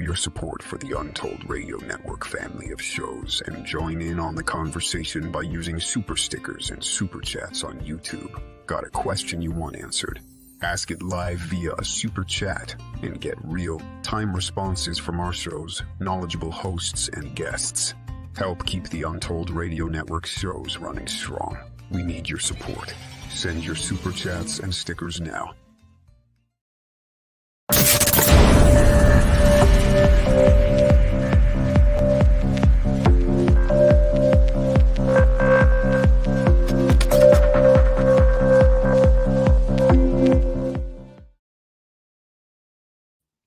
your support for the Untold Radio Network family of shows and join in on the conversation by using super stickers and super chats on YouTube. Got a question you want answered? Ask it live via a super chat and get real-time responses from our show's knowledgeable hosts and guests. Help keep the Untold Radio Network shows running strong. We need your support. Send your super chats and stickers now.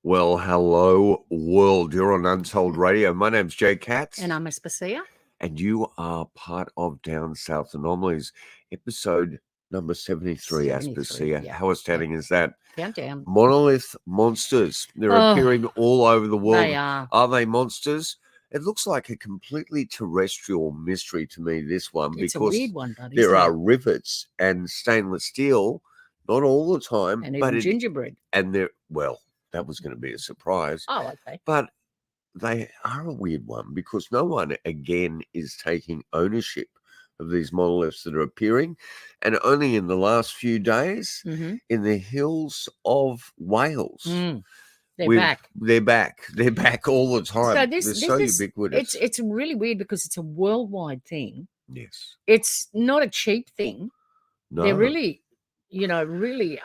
Well, hello, world. You're on Untold Radio. My name's Jay Katz. And I'm Aspasia. And you are part of Down South Anomalies, episode number 73, Aspasia. Yeah. How astounding is that? Down. Monolith monsters. They're appearing all over the world. They are. Are they monsters? It looks like a completely terrestrial mystery to me, this one, It's because a weird one, buddy, there are rivets and stainless steel, not all the time. And but even gingerbread. And they're, well, that was going to be a surprise. Oh, okay. But they are a weird one because no one, again, is taking ownership of these monoliths that are appearing. And only in the last few days, in the hills of Wales, they're back. They're back. They're back all the time. So They're so ubiquitous. It's really weird because it's a worldwide thing. Yes. It's not a cheap thing. No. They're really...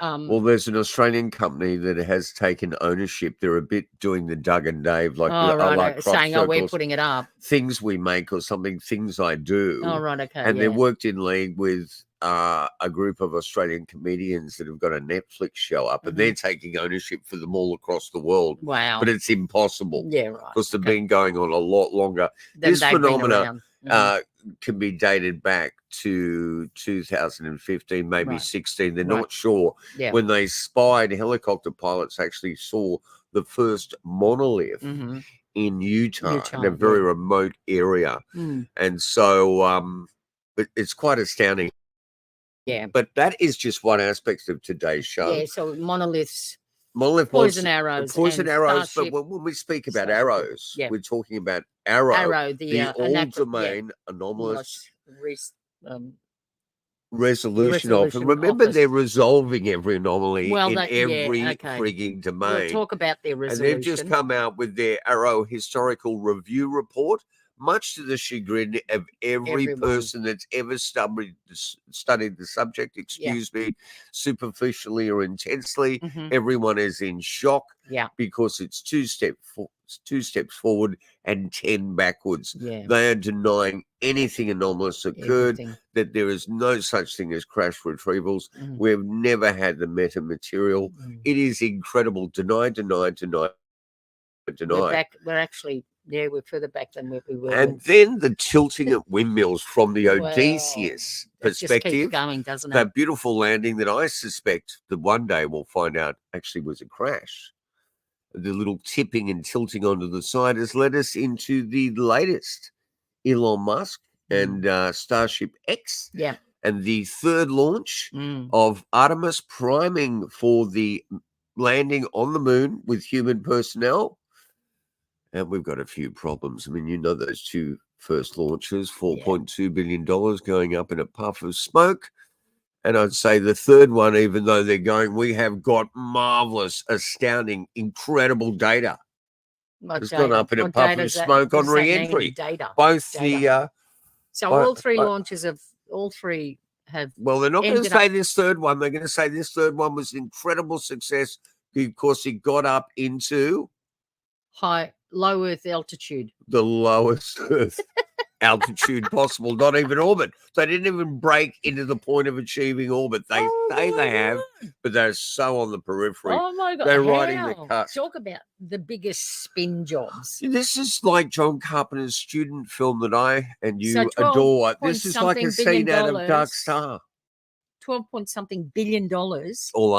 well, there's an Australian company that has taken ownership. They're a bit doing the Doug and Dave, like saying, we're putting it up. Things we make or something, things I do. Oh, right, okay. And they worked in league with a group of Australian comedians that have got a Netflix show up, and they're taking ownership for them all across the world. Wow. But it's impossible. Yeah, right. Because they've been going on a lot longer. This phenomena can be dated back to 2015, maybe 16. They're not sure. Yeah. When they spied, helicopter pilots actually saw the first monolith in Utah, in a very remote area. And so it's quite astounding. Yeah. But that is just one aspect of today's show. Yeah, so monolith poison arrows. Starship, but when we speak about arrows, we're talking about AARO, the all-domain anomalous resolution of. And remember, they're resolving every anomaly in every frigging domain. We'll talk about their resolution. And they've just come out with their AARO historical review report, much to the chagrin of every person that's ever studied the subject, superficially or intensely. Everyone is in shock because it's two steps forward and 10 backwards. They are denying anything anomalous occurred, that there is no such thing as crash retrievals. We've never had the meta material. It is incredible. Deny. We're actually... Yeah, we're further back than we were. And then the tilting at windmills from the Odysseus perspective. Just keeps going, doesn't it? That beautiful landing that I suspect that one day we'll find out actually was a crash. The little tipping and tilting onto the side has led us into the latest Elon Musk and Starship X. Yeah. And the third launch of Artemis, priming for the landing on the moon with human personnel. And we've got a few problems. I mean, you know those two first launches, $4.2 billion going up in a puff of smoke. And I'd say the third one, even though they're going, we have got marvelous, astounding, incredible data. It's gone up in a puff of smoke on re-entry. Both the... So all three launches have... All three have... Well, they're not going to say this third one. They're going to say this third one was an incredible success because it got up into... Low Earth altitude. The lowest Earth altitude possible, not even orbit. They didn't even break into the point of achieving orbit. They say they have, but they're so on the periphery. Oh, my God. They're riding the cusp. Talk about the biggest spin jobs. This is like John Carpenter's student film that I and you adore. This is like a scene out of Dark Star. 12-point-something billion dollars. All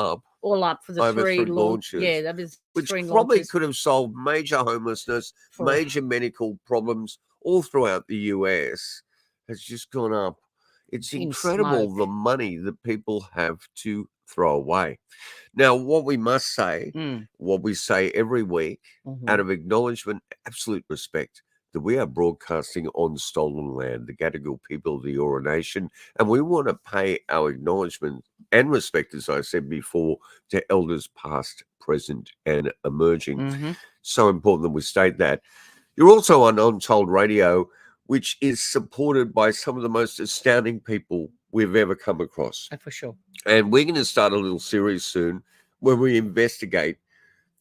up for the three launches. Yeah, that was which probably could have solved major homelessness, major medical problems all throughout the US. Has just gone up. It's incredible the money that people have to throw away. Now, what we must say, what we say every week, out of acknowledgement, absolute respect, that we are broadcasting on stolen land, the Gadigal people of the Eora Nation, and we want to pay our acknowledgement and respect, as I said before, to elders past, present, and emerging. So important that we state that. You're also on Untold Radio, which is supported by some of the most astounding people we've ever come across. For sure. And we're going to start a little series soon where we investigate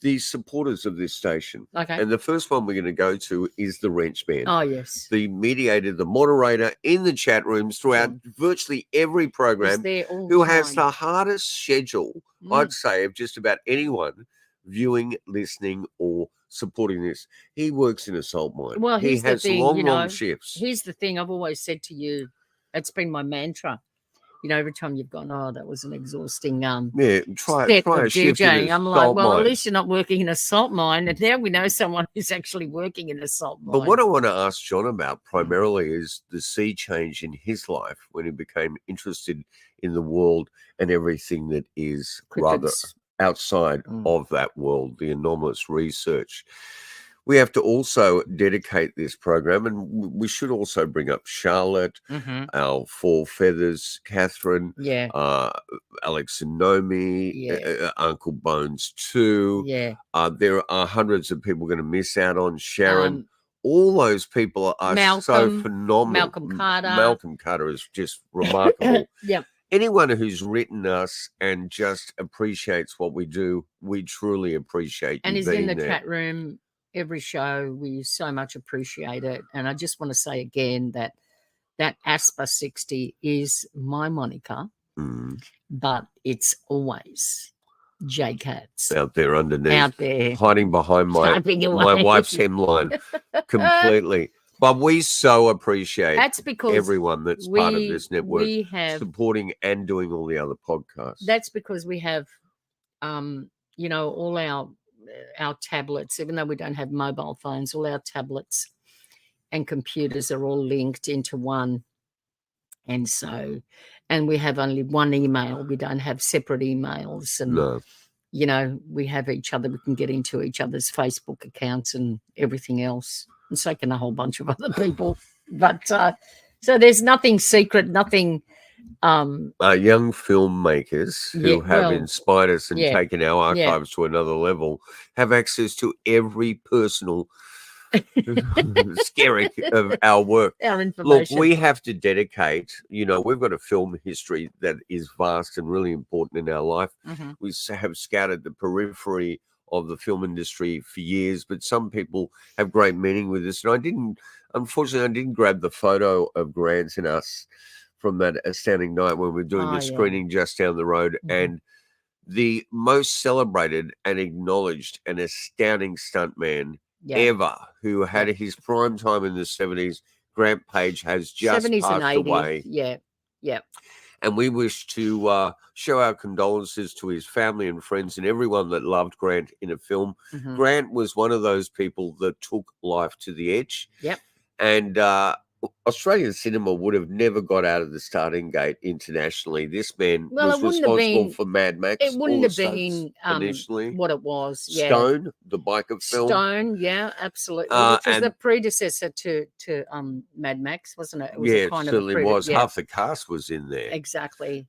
the supporters of this station. Okay. And the first one we're going to go to is the Wrench Man. Oh, yes. The mediator, the moderator in the chat rooms throughout virtually every program, who has the hardest schedule, I'd say, of just about anyone viewing, listening, or supporting this. He works in a salt mine. Well, he has long shifts. Here's the thing I've always said to you. It's been my mantra. You know, every time you've gone, oh, that was an exhausting try a shift in a I'm like, well, mine. at least you're not working in a salt mine. And now we know someone who's actually working in a salt mine. But what I want to ask John about primarily is the sea change in his life when he became interested in the world and everything that is rather outside of that world, the anomalous research. We have to also dedicate this program, and we should also bring up Charlotte, our Four Feathers, Catherine, Alex and Nomi, Uncle Bones too. There are hundreds of people going to miss out on Sharon. All those people are so phenomenal. Malcolm Carter is just remarkable. Anyone who's written us and just appreciates what we do, we truly appreciate. And you he's in the there. chat room every show. We so much appreciate it. And I just want to say again that Aspa 60 is my moniker, but it's always J-Cats. Out there underneath. Out there. Hiding behind my wife's hemline completely. But we so appreciate everyone that's part of this network, supporting and doing all the other podcasts. That's because we have, all our tablets, even though we don't have mobile phones, all our tablets and computers are all linked into one. And we have only one email. We don't have separate emails. And, we have each other. We can get into each other's Facebook accounts and everything else. And so can a whole bunch of other people. But so there's nothing secret, nothing. Young filmmakers who have inspired us and taken our archives to another level have access to every personal scary of our work. Our information. Look, we have to dedicate, we've got a film history that is vast and really important in our life. We have scouted the periphery of the film industry for years, but some people have great meaning with this. And unfortunately, I didn't grab the photo of Grant and us from that astounding night when we were doing the screening just down the road. And the most celebrated and acknowledged and astounding stuntman ever, who had his prime time in the 70s, Grant Page, has just 70s passed and 80s. away. And we wish to show our condolences to his family and friends and everyone that loved Grant in a film. Grant was one of those people that took life to the edge. And Australian cinema would have never got out of the starting gate internationally. This man was responsible for Mad Max. It wouldn't have been initially what it was. Stone, the biker film. Stone, absolutely. Which was the predecessor to Mad Max, wasn't it? It was it certainly was. Half the cast was in there. Exactly.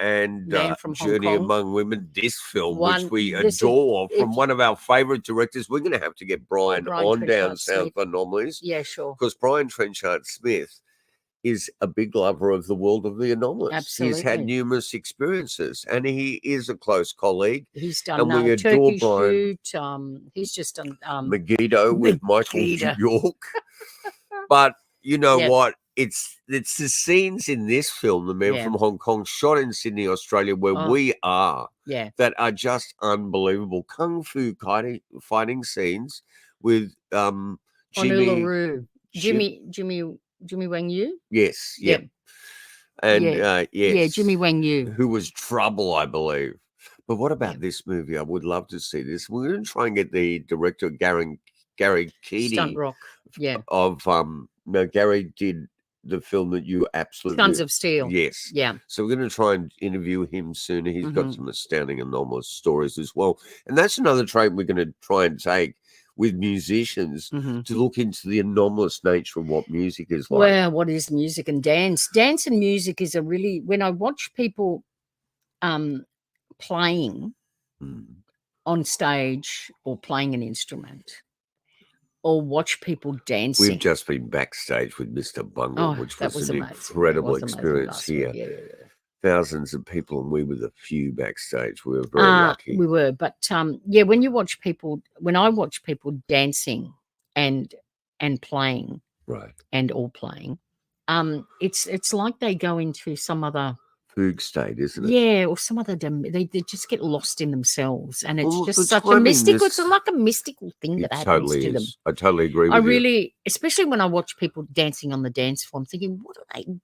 And from Journey Among Women, this film, which we adore, from one of our favourite directors. We're going to have to get Brian on down south for Anomalies. Yeah, sure. Because Brian Trenchard Smith is a big lover of the world of the anomalous. Absolutely. He's had numerous experiences, and he is a close colleague. He's done we adore Turkey Brian. Shoot. He's just done Megiddo with Michael York. But you know what? It's the scenes in this film, The Man from Hong Kong, shot in Sydney, Australia, where we are, that are just unbelievable. Kung Fu fighting scenes with Jimmy Wang Yu? Yes. Yeah. And Jimmy Wang Yu. Who was Trouble, I believe. But what about this movie? I would love to see this. We're going to try and get the director, Gary Keady. Stunt Rock. Of Gary did the film that you absolutely... Sons of Steel. Yes. Yeah. So we're going to try and interview him soon. He's got Mm-hmm. some astounding anomalous stories as well. And that's another trait we're going to try and take with musicians Mm-hmm. to look into the anomalous nature of what music is like. Well, what is music and dance? Dance and music is a really... When I watch people playing on stage or playing an instrument, or watch people dancing. We've just been backstage with Mr. Bungle, which was an amazing. incredible experience here. Yeah. Thousands of people, and we were the few backstage. We were very lucky. We were, but when you watch people, when I watch people dancing and playing, right, and all playing, it's like they go into some other fugue state, isn't it? Yeah, or some other they just get lost in themselves, and it's just such a timing, mystical. It's like a mystical thing that happens totally to is. them. I totally agree with I you. really, especially when I watch people dancing on the dance floor, I'm thinking,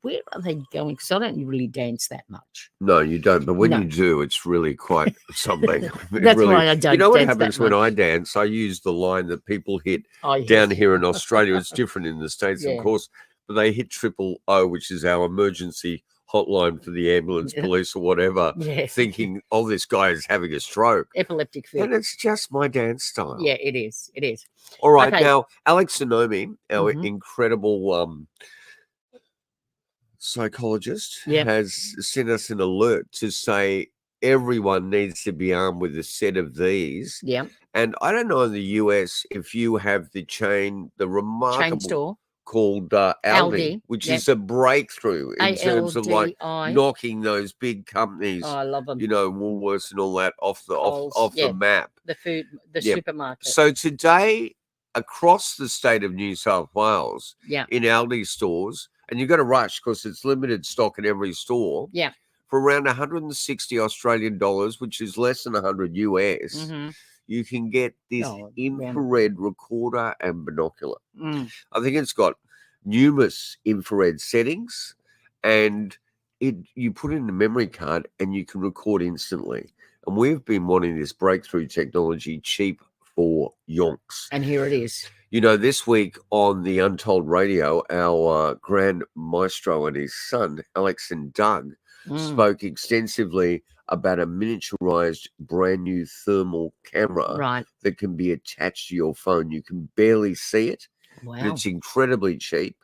where are they going? Because I don't really dance that much. No, you don't. But when you do, it's really quite something. That's really, why I don't. You know what dance happens that when much. I dance? I use the line that people hit yes. down here in Australia. It's different in the States, of course, but they hit 000, which is our emergency hotline for the ambulance, police, or whatever, thinking, oh, this guy is having a stroke. Epileptic fit. And it's just my dance style. Yeah, it is. It is. All right. Okay. Now, Alex Sonomi, our Mm-hmm. incredible psychologist, has sent us an alert to say everyone needs to be armed with a set of these. Yeah. And I don't know in the US if you have the remarkable chain store called Aldi, which is a breakthrough in terms of like knocking those big companies, I love them. You know, Woolworths and all that off the map. The supermarket. So today, across the state of New South Wales, in Aldi stores, and you've got to rush because it's limited stock in every store. Yeah. For around 160 Australian dollars, which is less than 100 US. Mm-hmm. You can get this infrared recorder and binocular. I think it's got numerous infrared settings, and you put in a memory card and you can record instantly. And we've been wanting this breakthrough technology cheap for yonks. And here it is. You know, this week on the Untold Radio, our grand maestro and his son, Alex and Doug, spoke extensively about a miniaturized brand new thermal camera that can be attached to your phone. You can barely see it. Wow. But it's incredibly cheap,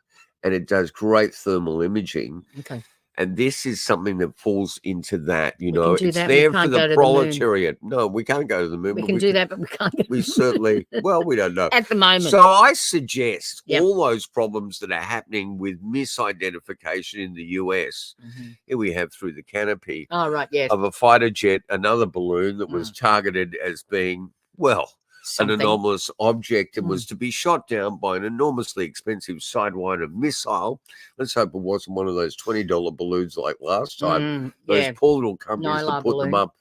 and it does great thermal imaging. Okay. And this is something that falls into that, you know. It's there for the proletariat. No, we can't go to the moon. We can do that, but we can't go. We certainly, well, we don't know. At the moment. So I suggest all those problems that are happening with misidentification in the US, here we have through the canopy of a fighter jet, another balloon that was targeted as being, an anomalous object and was to be shot down by an enormously expensive Sidewinder missile. Let's hope it wasn't one of those $20 balloons like last time. Those poor little companies that put them up,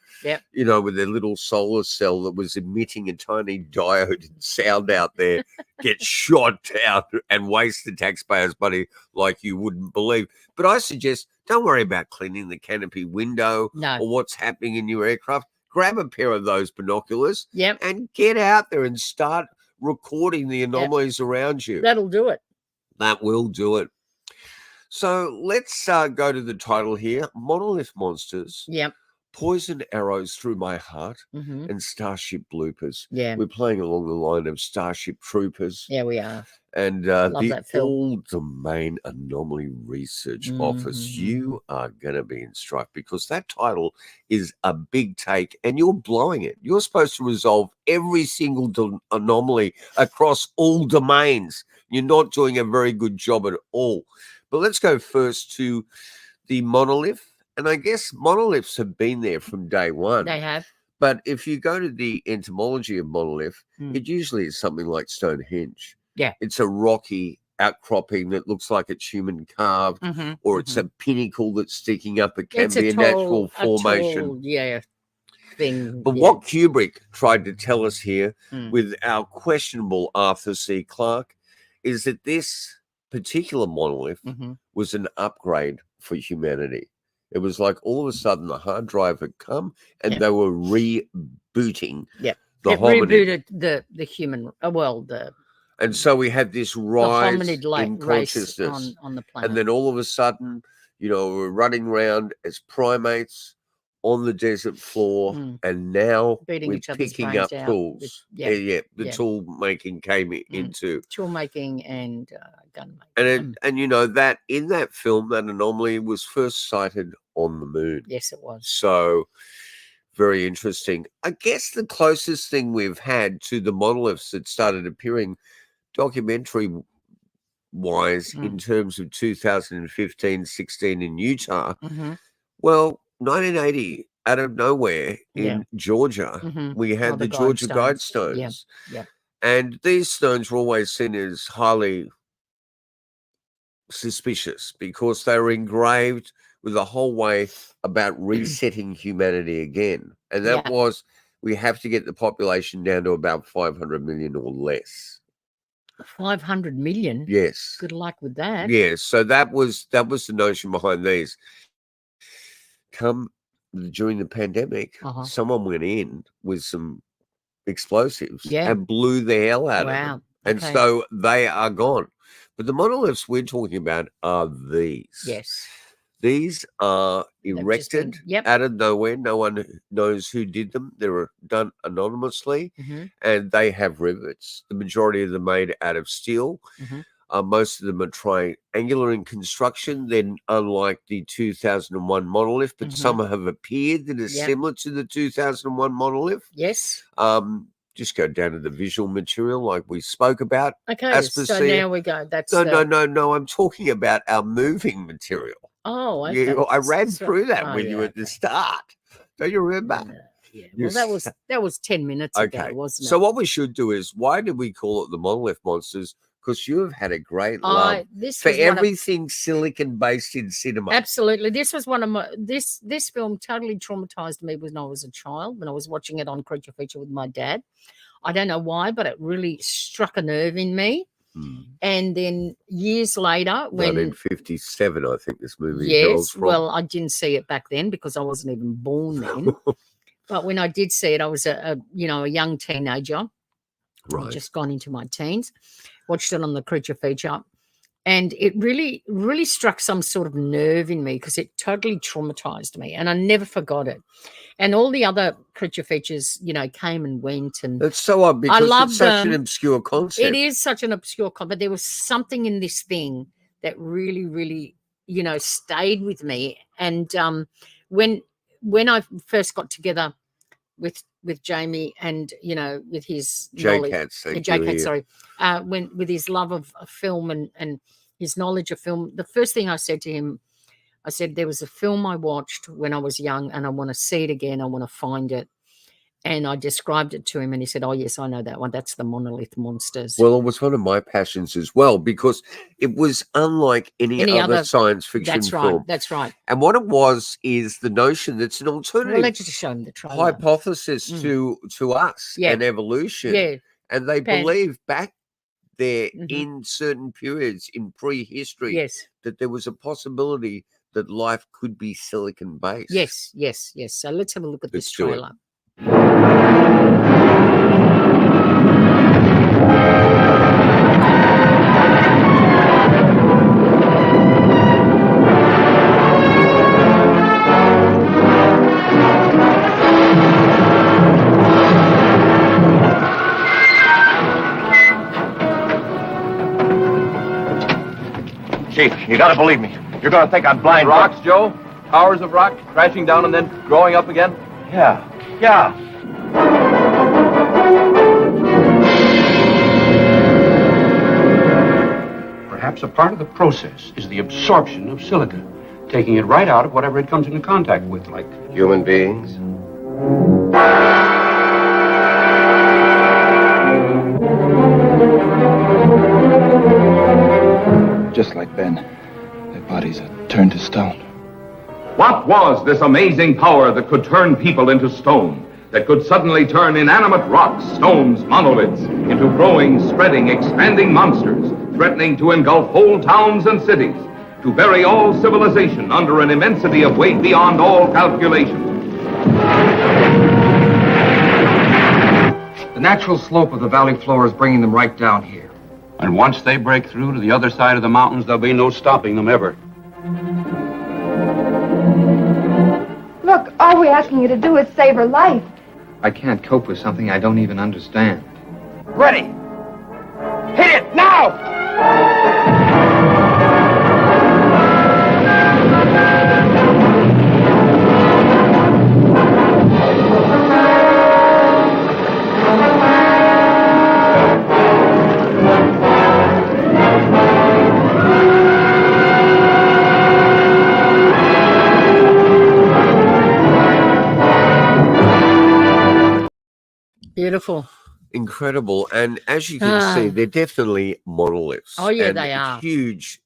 you know, with their little solar cell that was emitting a tiny diode and sound out there, get shot down and waste the taxpayers' money like you wouldn't believe. But I suggest don't worry about cleaning the canopy window or what's happening in your aircraft. Grab a pair of those binoculars and get out there and start recording the anomalies around you. That'll do it. That will do it. So let's go to the title here. Monolith Monsters. Yep. Poison Arrows Through My Heart and Starship Bloopers. Yeah. We're playing along the line of Starship Troopers. Yeah, we are. And the All-Domain Anomaly Research Office. You are going to be in strife because that title is a big take and you're blowing it. You're supposed to resolve every single anomaly across all domains. You're not doing a very good job at all. But let's go first to the Monolith. And I guess monoliths have been there from day one. They have. But if you go to the etymology of monolith, it usually is something like Stonehenge. Yeah. It's a rocky outcropping that looks like it's human carved, or it's a pinnacle that's sticking up. It can be a natural formation. Thing. But what Kubrick tried to tell us here with our questionable Arthur C. Clarke is that this particular monolith was an upgrade for humanity. It was like all of a sudden the hard drive had come and they were rebooting the hominid. Rebooted the human, And so we had this rise hominid in race consciousness. on the planet. And then all of a sudden, we're running around as primates on the desert floor, and now beating we're each other's picking brains up out tools. The tool making came into tool making and gun making. And that in that film, that anomaly was first sighted on the moon. Yes, it was. So very interesting. I guess the closest thing we've had to the monoliths that started appearing documentary wise in terms of 2015-16 in Utah, well, 1980 out of nowhere in Georgia, we had the Georgia Guidestones. And these stones were always seen as highly suspicious because they were engraved with the whole way about resetting humanity again. And that was, we have to get the population down to about 500 million or less. 500 million? Yes. Good luck with that. Yes. So that was the notion behind these. During the pandemic, someone went in with some explosives and blew the hell out of them. And so they are gone. But the monoliths we're talking about are these. Yes. These are erected out of nowhere. No one knows who did them. They were done anonymously, and they have rivets. The majority of them made out of steel. Most of them are triangular in construction. Then, unlike the 2001 monolith, but some have appeared that are similar to the 2001 monolith. Yes. Just go down to the visual material like we spoke about. Okay, Aspasia. so now we go. That's no. I'm talking about our moving material. Oh, okay. I ran through that with you at the start. Don't you remember? Well, that was 10 minutes ago, wasn't it? So what we should do is, why did we call it the Monolith Monsters? Because you have had a great love for everything silicon-based in cinema. Absolutely. This was one of my this film totally traumatized me when I was a child, when I was watching it on Creature Feature with my dad. I don't know why, but it really struck a nerve in me. And then years later, when 1957, I think this movie. Yes, well, I didn't see it back then because I wasn't even born then. But when I did see it, I was a young teenager, just gone into my teens. Watched it on the Creature Feature, and it really, really struck some sort of nerve in me because it totally traumatized me, and I never forgot it. And all the other Creature Features, came and went, and it's so odd because it's such an obscure concept. It is such an obscure concept, but there was something in this thing that really, really, stayed with me. And when I first got together with Jamie and with his with his love of film and his knowledge of film, the first thing I said to him, I said, there was a film I watched when I was young and I want to see it again. I want to find it. And I described it to him and he said, oh, yes, I know that one. That's the Monolith Monsters. Well, it was one of my passions as well because it was unlike any other science fiction film. That's right. And what it was is the notion that's an alternative let's just show him the trailer. Hypothesis to us and evolution. Yeah. And they believed back there in certain periods in prehistory that there was a possibility that life could be silicon-based. Yes. So let's have a look at this trailer. Chief, you gotta believe me. You're gonna think I'm blind. Rocks, Joe? Towers of rock crashing down and then growing up again? Yeah. Perhaps a part of the process is the absorption of silica, taking it right out of whatever it comes into contact with, like human beings. Just like Ben, their bodies are turned to stone. What was this amazing power that could turn people into stone, that could suddenly turn inanimate rocks, stones, monoliths, into growing, spreading, expanding monsters, threatening to engulf whole towns and cities, to bury all civilization under an immensity of weight beyond all calculation? The natural slope of the valley floor is bringing them right down here. And once they break through to the other side of the mountains, there'll be no stopping them ever. Look, all we're asking you to do is save her life. I can't cope with something I don't even understand. Ready! Hit it now! Beautiful. Incredible. And as you can see, they're definitely monoliths. Oh, yeah, and they are. Huge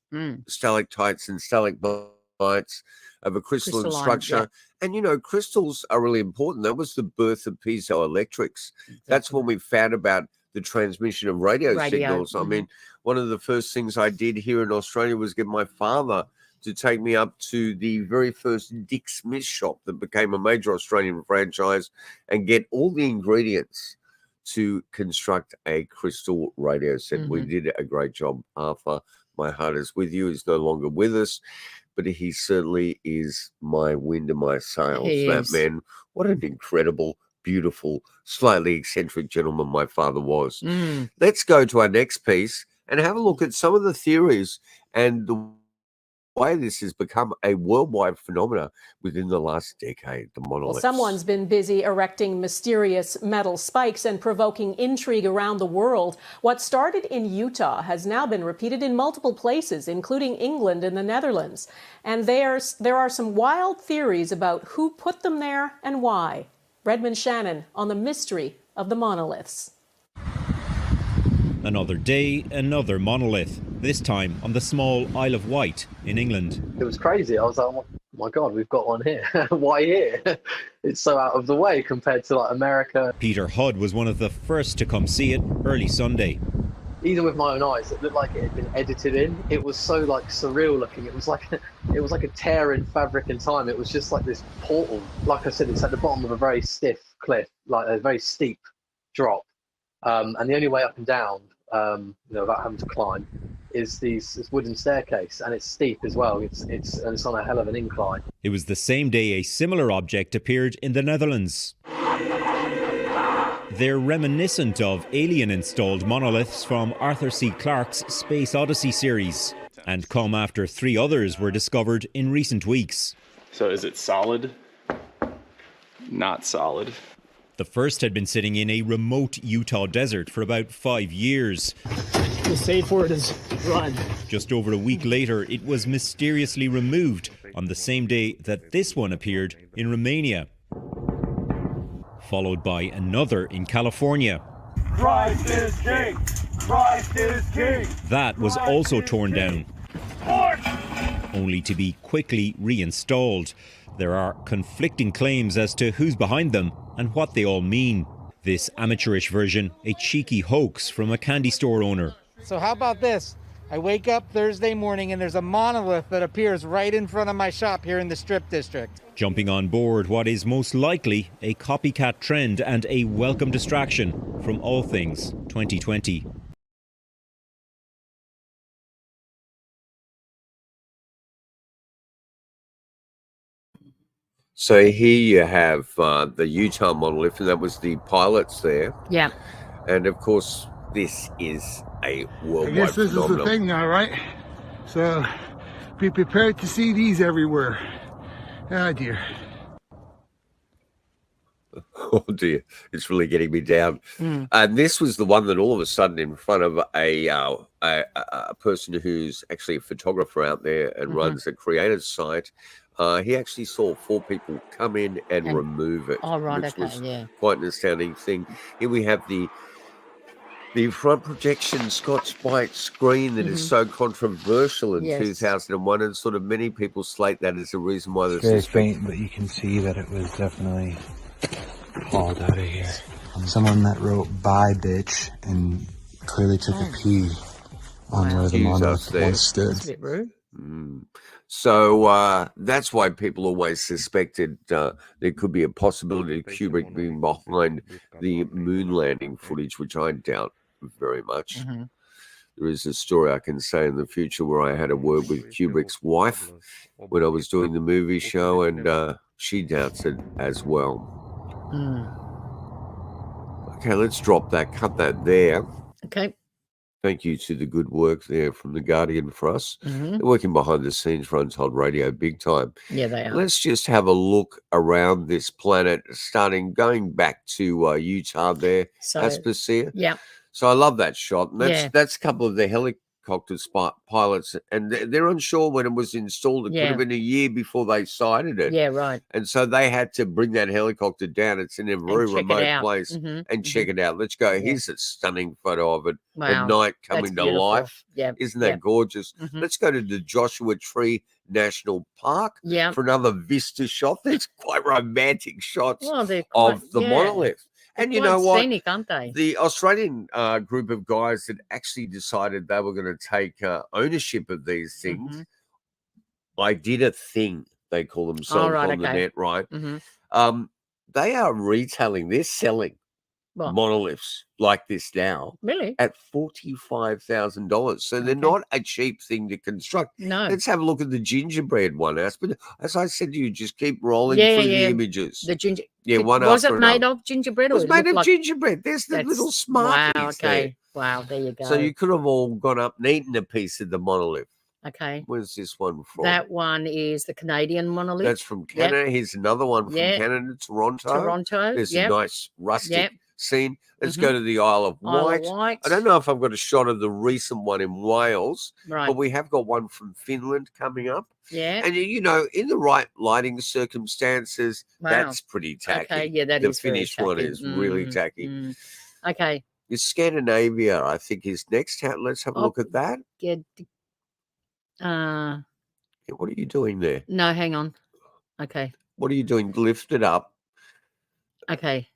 stalactites and stalagmites of a crystalline structure. Yeah. And, crystals are really important. That was the birth of piezoelectrics. That's when we found about the transmission of radio signals. I mean, one of the first things I did here in Australia was get my father to take me up to the very first Dick Smith shop that became a major Australian franchise and get all the ingredients to construct a crystal radio set. We did a great job. Arthur, my heart is with you. He's no longer with us, but he certainly is my wind and my sails. That man, what an incredible, beautiful, slightly eccentric gentleman my father was. Let's go to our next piece and have a look at some of the theories and the way this has become a worldwide phenomenon within the last decade, the monoliths. Well, someone's been busy erecting mysterious metal spikes and provoking intrigue around the world. What started in Utah has now been repeated in multiple places, including England and the Netherlands. And there are some wild theories about who put them there and why. Redmond Shannon on the mystery of the monoliths. Another day, another monolith, this time on the small Isle of Wight in England. It was crazy. I was like, oh my God, we've got one here. Why here? It's so out of the way compared to like America. Peter Hudd was one of the first to come see it early Sunday. Even with my own eyes, it looked like it had been edited in. It was so like surreal looking. It was like a tear in fabric and time. It was just like this portal. Like I said, it's at the bottom of a very stiff cliff, like a very steep drop. And the only way up and down, without having to climb, is this wooden staircase, and it's steep as well. It's on a hell of an incline. It was the same day a similar object appeared in the Netherlands. They're reminiscent of alien-installed monoliths from Arthur C. Clarke's Space Odyssey series, and come after 3 others were discovered in recent weeks. So is it solid? Not solid. The first had been sitting in a remote Utah desert for about 5 years. The safe word is run. Just over a week later, it was mysteriously removed on the same day that this one appeared in Romania. Followed by another in California. Christ is king! Christ is king! That was also torn down, only to be quickly reinstalled. There are conflicting claims as to who's behind them and what they all mean. This amateurish version, a cheeky hoax from a candy store owner. So how about this? I wake up Thursday morning and there's a monolith that appears right in front of my shop here in the Strip District. Jumping on board what is most likely a copycat trend and a welcome distraction from all things 2020. So here you have the Utah monolith, and that was the pilots there. Yeah. And of course, this is a worldwide I guess this phenomenon. is the thing now, right? So be prepared to see these everywhere. Oh dear. Oh dear, it's really getting me down. And this was the one that all of a sudden, in front of a person who's actually a photographer out there and runs a creative site, he actually saw 4 people come in and remove it, which was quite an astounding thing. Here we have the front projection Scotch White screen that is so controversial in 2001, and sort of many people slate that as a reason why it's very faint, but you can see that it was definitely hauled out of here. Someone that wrote "bye bitch" and clearly took a pee on where the monolith once stood. That's a bit rude. So that's why people always suspected there could be a possibility of Kubrick being behind the moon landing footage, which I doubt very much. There is a story I can say in the future where I had a word with Kubrick's wife when I was doing the movie show, and she doubts it as well. Okay, let's drop that, cut that there. Okay. Thank you to the good work there from The Guardian for us. They're working behind the scenes for Untold Radio big time. Yeah, they are. Let's just have a look around this planet, going back to Utah there, Aspasia. Yeah. So I love that shot. And that's a couple of the helicopter pilots, and they're unsure when it was installed. It could have been a year before they sighted it. Yeah, right. And so they had to bring that helicopter down. It's in a very remote place and check it out. Let's go. Here's a stunning photo of it at night coming to life. Yeah. Isn't that gorgeous? Let's go to the Joshua Tree National Park for another vista shot. There's quite romantic shots of the monolith. And you know what? Scenic, aren't they? The Australian group of guys that actually decided they were going to take ownership of these things, I did a thing, they call themselves on the net, right? They are retailing, they're selling monoliths like this now at $45,000. So they're not a cheap thing to construct. No. Let's have a look at the gingerbread one, Aspen. As I said to you, just keep rolling through the images. The ginger. Yeah, one was after it made another. of gingerbread? It was made of gingerbread. There's the little Smarties Wow, okay. there. Wow, there you go. So you could have all gone up and eaten a piece of the monolith. Okay. Where's this one from? That one is the Canadian monolith. That's from Canada. Here's another one from Canada, Toronto. There's a nice rustic scene. Let's go to the Isle of Wight. I don't know if I've got a shot of the recent one in Wales, but we have got one from Finland coming up. Yeah. And, you know, in the right lighting circumstances, that's pretty tacky. Okay, yeah, that the is very finished one tacky. is really tacky. Okay. It's Scandinavia, I think, is next. Let's have a look at that. What are you doing there? No, hang on. Okay. What are you doing? Lift it up. Okay.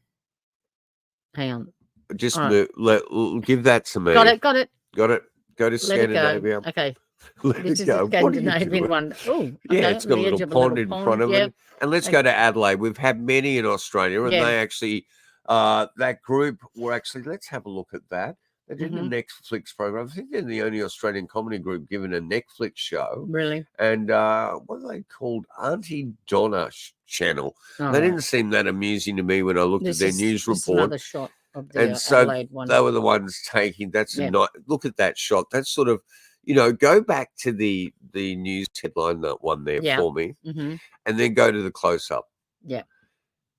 Hang on. Just move. Give that to me. Got it. Got it. Go to Let Scandinavia. it go. Okay. Let This it is go. the What are you Scandinavian doing? one. Oh, okay. Yeah, it's got on a the edge little of pond in front of it. And let's go to Adelaide. We've had many in Australia, and they actually, that group were actually, let's have a look at that. They did a Netflix program. I think they're the only Australian comedy group given a Netflix show. Really? And what are they called? Auntie Donna channel. They didn't seem that amusing to me when I looked at their news report. Another shot of the And so Adelaide one. they were the ones taking. That's a nice look at that shot. That's sort of, you know, go back to the news headline, that one there for me, and then go to the close up. Yeah.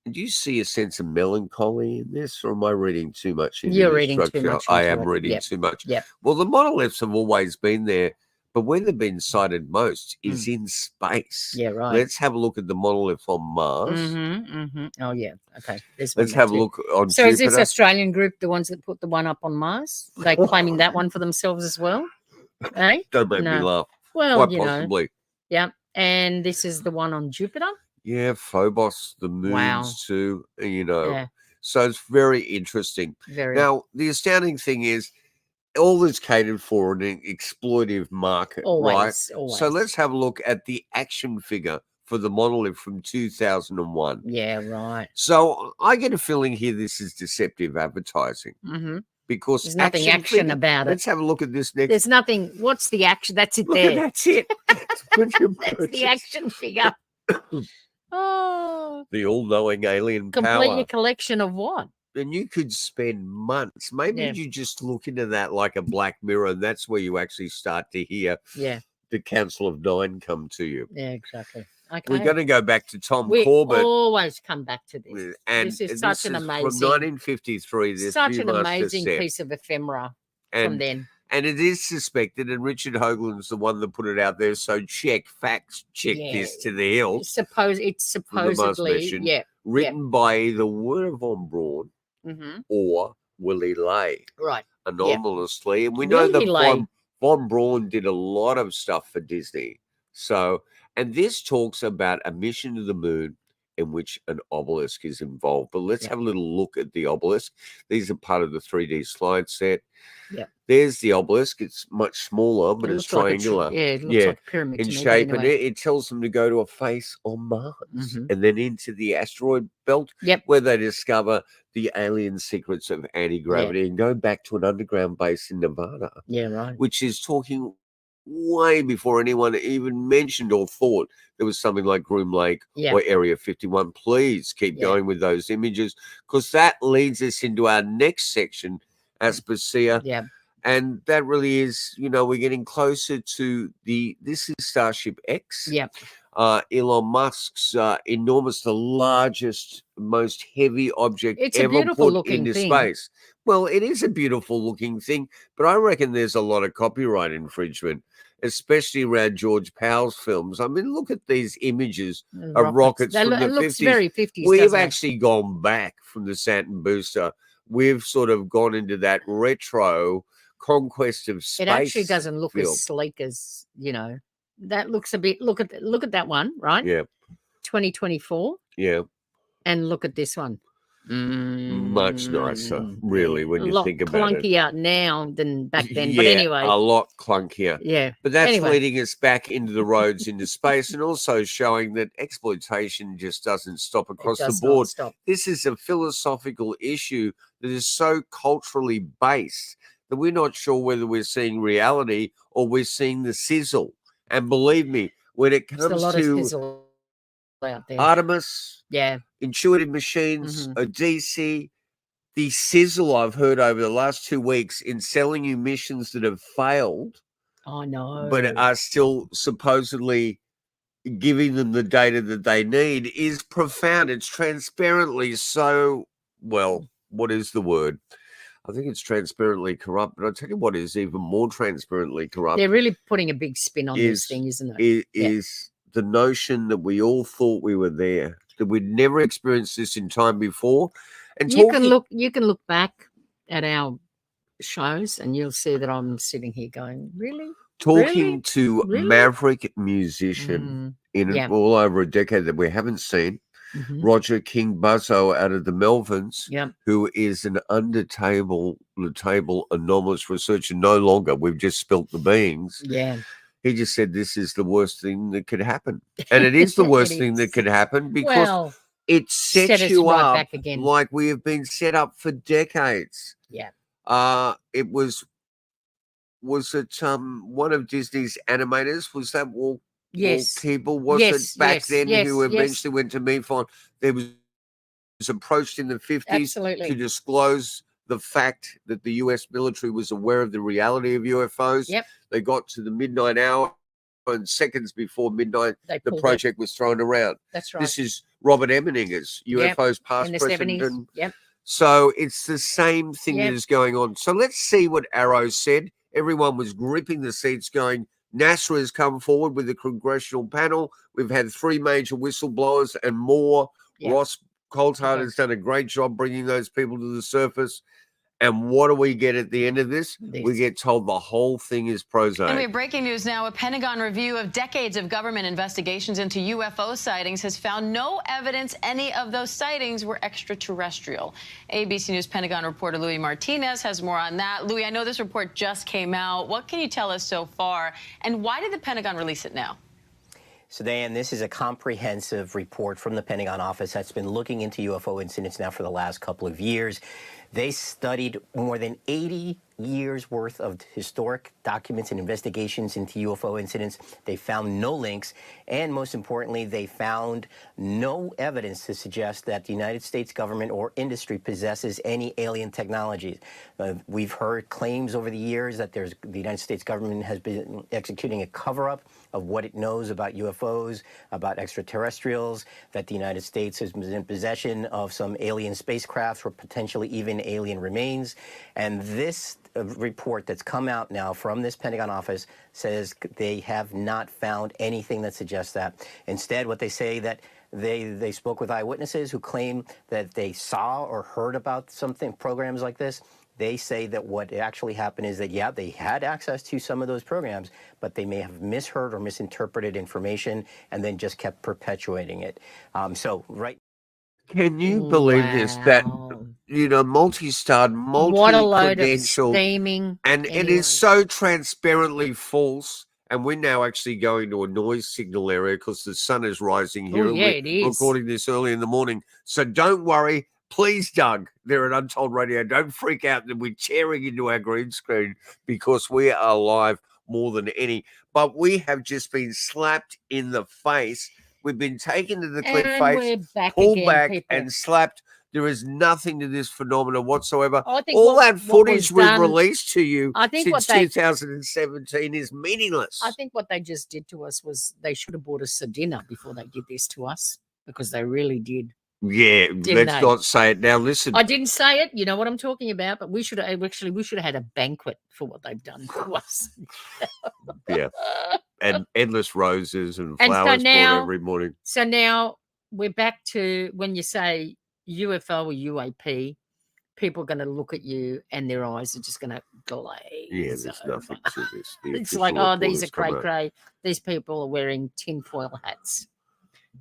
Do you see a sense of melancholy in this, or am I reading too much into You're the reading too structure? much I into am it. reading too much. Yep. Well, the monoliths have always been there, but where they've been sighted most is in space. Yeah, right. Let's have a look at the monolith on Mars. Oh, yeah. Okay. Let's have a look on So Jupiter. is this Australian group the ones that put the one up on Mars? They claiming that one for themselves as well? Eh? Don't make me laugh. Well, Quite you possibly. know. Yeah. And this is the one on Jupiter? Yeah, Phobos, the moons Wow. too, you know. Yeah. So it's very interesting. Very. Now, the astounding thing is all is catered for an exploitive market, right? Always. So let's have a look at the action figure for the monolith from 2001. Yeah, right. So I get a feeling here this is deceptive advertising because There's nothing action about it. Let's have a look at this next. There's nothing. What's the action? That's it Look there. at that's it. That's That's the action figure. Oh. The all-knowing alien Complete power. your collection of what? And you could spend months. Maybe you just look into that like a Black Mirror, and that's where you actually start to hear the Council of Nine come to you. Yeah, exactly. Okay. We're going to go back to Tom we Corbett. always come back to this. And this is such an amazing, from 1953. This such an Viewmaster amazing set. piece of ephemera from then. And it is suspected, and Richard Hoagland's the one that put it out there. So facts check this to the hill. It's supposedly, written by either Werner von Braun or Willie Lay. Right. Anomalously. And we know that von Braun did a lot of stuff for Disney. So, and this talks about a mission to the moon, in which an obelisk is involved. But let's have a little look at the obelisk. These are part of the 3D slide set. Yeah. There's the obelisk. It's much smaller, but it's triangular. Like it looks like a pyramid in to me, shape. anyway. And it tells them to go to a face on Mars and then into the asteroid belt where they discover the alien secrets of anti-gravity and go back to an underground base in Nevada. Yeah, right. Which is talking way before anyone even mentioned or thought there was something like Groom Lake or Area 51. Please keep going with those images, because that leads us into our next section, Aspasia. Yeah. And that really is, we're getting closer to this is Starship X. Yeah. Elon Musk's enormous, the largest, most heavy object It's ever a beautiful put into thing. space. Well, it is a beautiful looking thing, but I reckon there's a lot of copyright infringement, especially around George Powell's films. I mean, look at these images of rockets from the 50s. It looks very 50s. We've actually gone back from the Saturn booster. We've sort of gone into that retro conquest of space. It actually doesn't look feel. as sleek as, that looks a bit, look at that one, right? Yeah. 2024. Yeah. And look at this one. Much nicer, really, when you think about it. Clunkier now than back then. Yeah, but anyway. a lot clunkier. Yeah. But that's leading us back into the roads into space, and also showing that exploitation just doesn't stop across the board. This is a philosophical issue that is so culturally based that we're not sure whether we're seeing reality or we're seeing the sizzle. And believe me, when it comes a lot to of sizzle out there. Artemis, Intuitive Machines, DC, the sizzle I've heard over the last 2 weeks in selling you missions that have failed, I know, but are still supposedly giving them the data that they need is profound. It's transparently so, well, what is the word? I think it's transparently corrupt, but I'll tell you what is even more transparently corrupt. They're really putting a big spin on this thing, isn't it? Is the notion that we all thought we were there, that we'd never experienced this in time before. And you can look back at our shows and you'll see that I'm sitting here going, really? Talking to maverick musician in all over a decade that we haven't seen, Roger King Buzzo out of the Melvins, who is an under-table anomalous researcher no longer. We've just spilt the beans. Yeah. He just said this is the worst thing that could happen. And it is the worst thing that could happen because it sets you up back again, like we have been set up for decades. Yeah. It was it one of Disney's animators? Was that Walt Keeble? Was it back then who eventually went to MeFon? There was approached in the 50s to disclose the fact that the U.S. military was aware of the reality of UFOs. Yep. They got to the midnight hour, and seconds before midnight, the project was thrown around. That's right. This is Robert Emeninger's UFOs past, in the present, 70s. and so it's the same thing that is going on. So let's see what AARO said. Everyone was gripping the seats going, NASA has come forward with a congressional panel. We've had 3 major whistleblowers and more. Ross Coulthard has done a great job bringing those people to the surface. And what do we get at the end of this? We get told the whole thing is prosaic. And we have breaking news now. A Pentagon review of decades of government investigations into UFO sightings has found no evidence any of those sightings were extraterrestrial. ABC News Pentagon reporter Louis Martinez has more on that. Louis, I know this report just came out. What can you tell us so far? And why did the Pentagon release it now? So, Diane, this is a comprehensive report from the Pentagon office that's been looking into UFO incidents now for the last couple of years. They studied more than 80 years worth of historic documents and investigations into UFO incidents. They found no links, and most importantly, they found no evidence to suggest that the United States government or industry possesses any alien technologies. We've heard claims over the years that the United States government has been executing a cover-up of what it knows about UFOs, about extraterrestrials, that the United States has been in possession of some alien spacecraft or potentially even alien remains. And this report that's come out now from this Pentagon office says they have not found anything that suggests that. Instead, what they say that they spoke with eyewitnesses who claim that they saw or heard about something, programs like this. They say that what actually happened is that, yeah, they had access to some of those programs, but they may have misheard or misinterpreted information and then just kept perpetuating it. Can you believe this? That, multi-starred, What a load of multi-credentialed, steaming. and it is so transparently false. And we're now actually going to a noise signal area because the sun is rising here. Oh, yeah, it is. Recording this early in the morning. So don't worry. Please, Doug, they're at Untold Radio. Don't freak out that we're tearing into our green screen because we are live more than any. But we have just been slapped in the face. We've been taken to the cliff face, pulled back, and slapped. There is nothing to this phenomenon whatsoever. All that footage we've released to you since 2017 is meaningless. I think what they just did to us was they should have bought us a dinner before they did this to us, because they really did. Yeah, let's not say it. Now, listen. I didn't say it. You know what I'm talking about. But we should have had a banquet for what they've done to us. Yeah. And endless roses and flowers brought every morning. So now we're back to when you say UFO or UAP, people are going to look at you and their eyes are just going to glaze. Yeah, there's nothing to this. It's like, oh, these are cray-cray. These people are wearing tinfoil hats.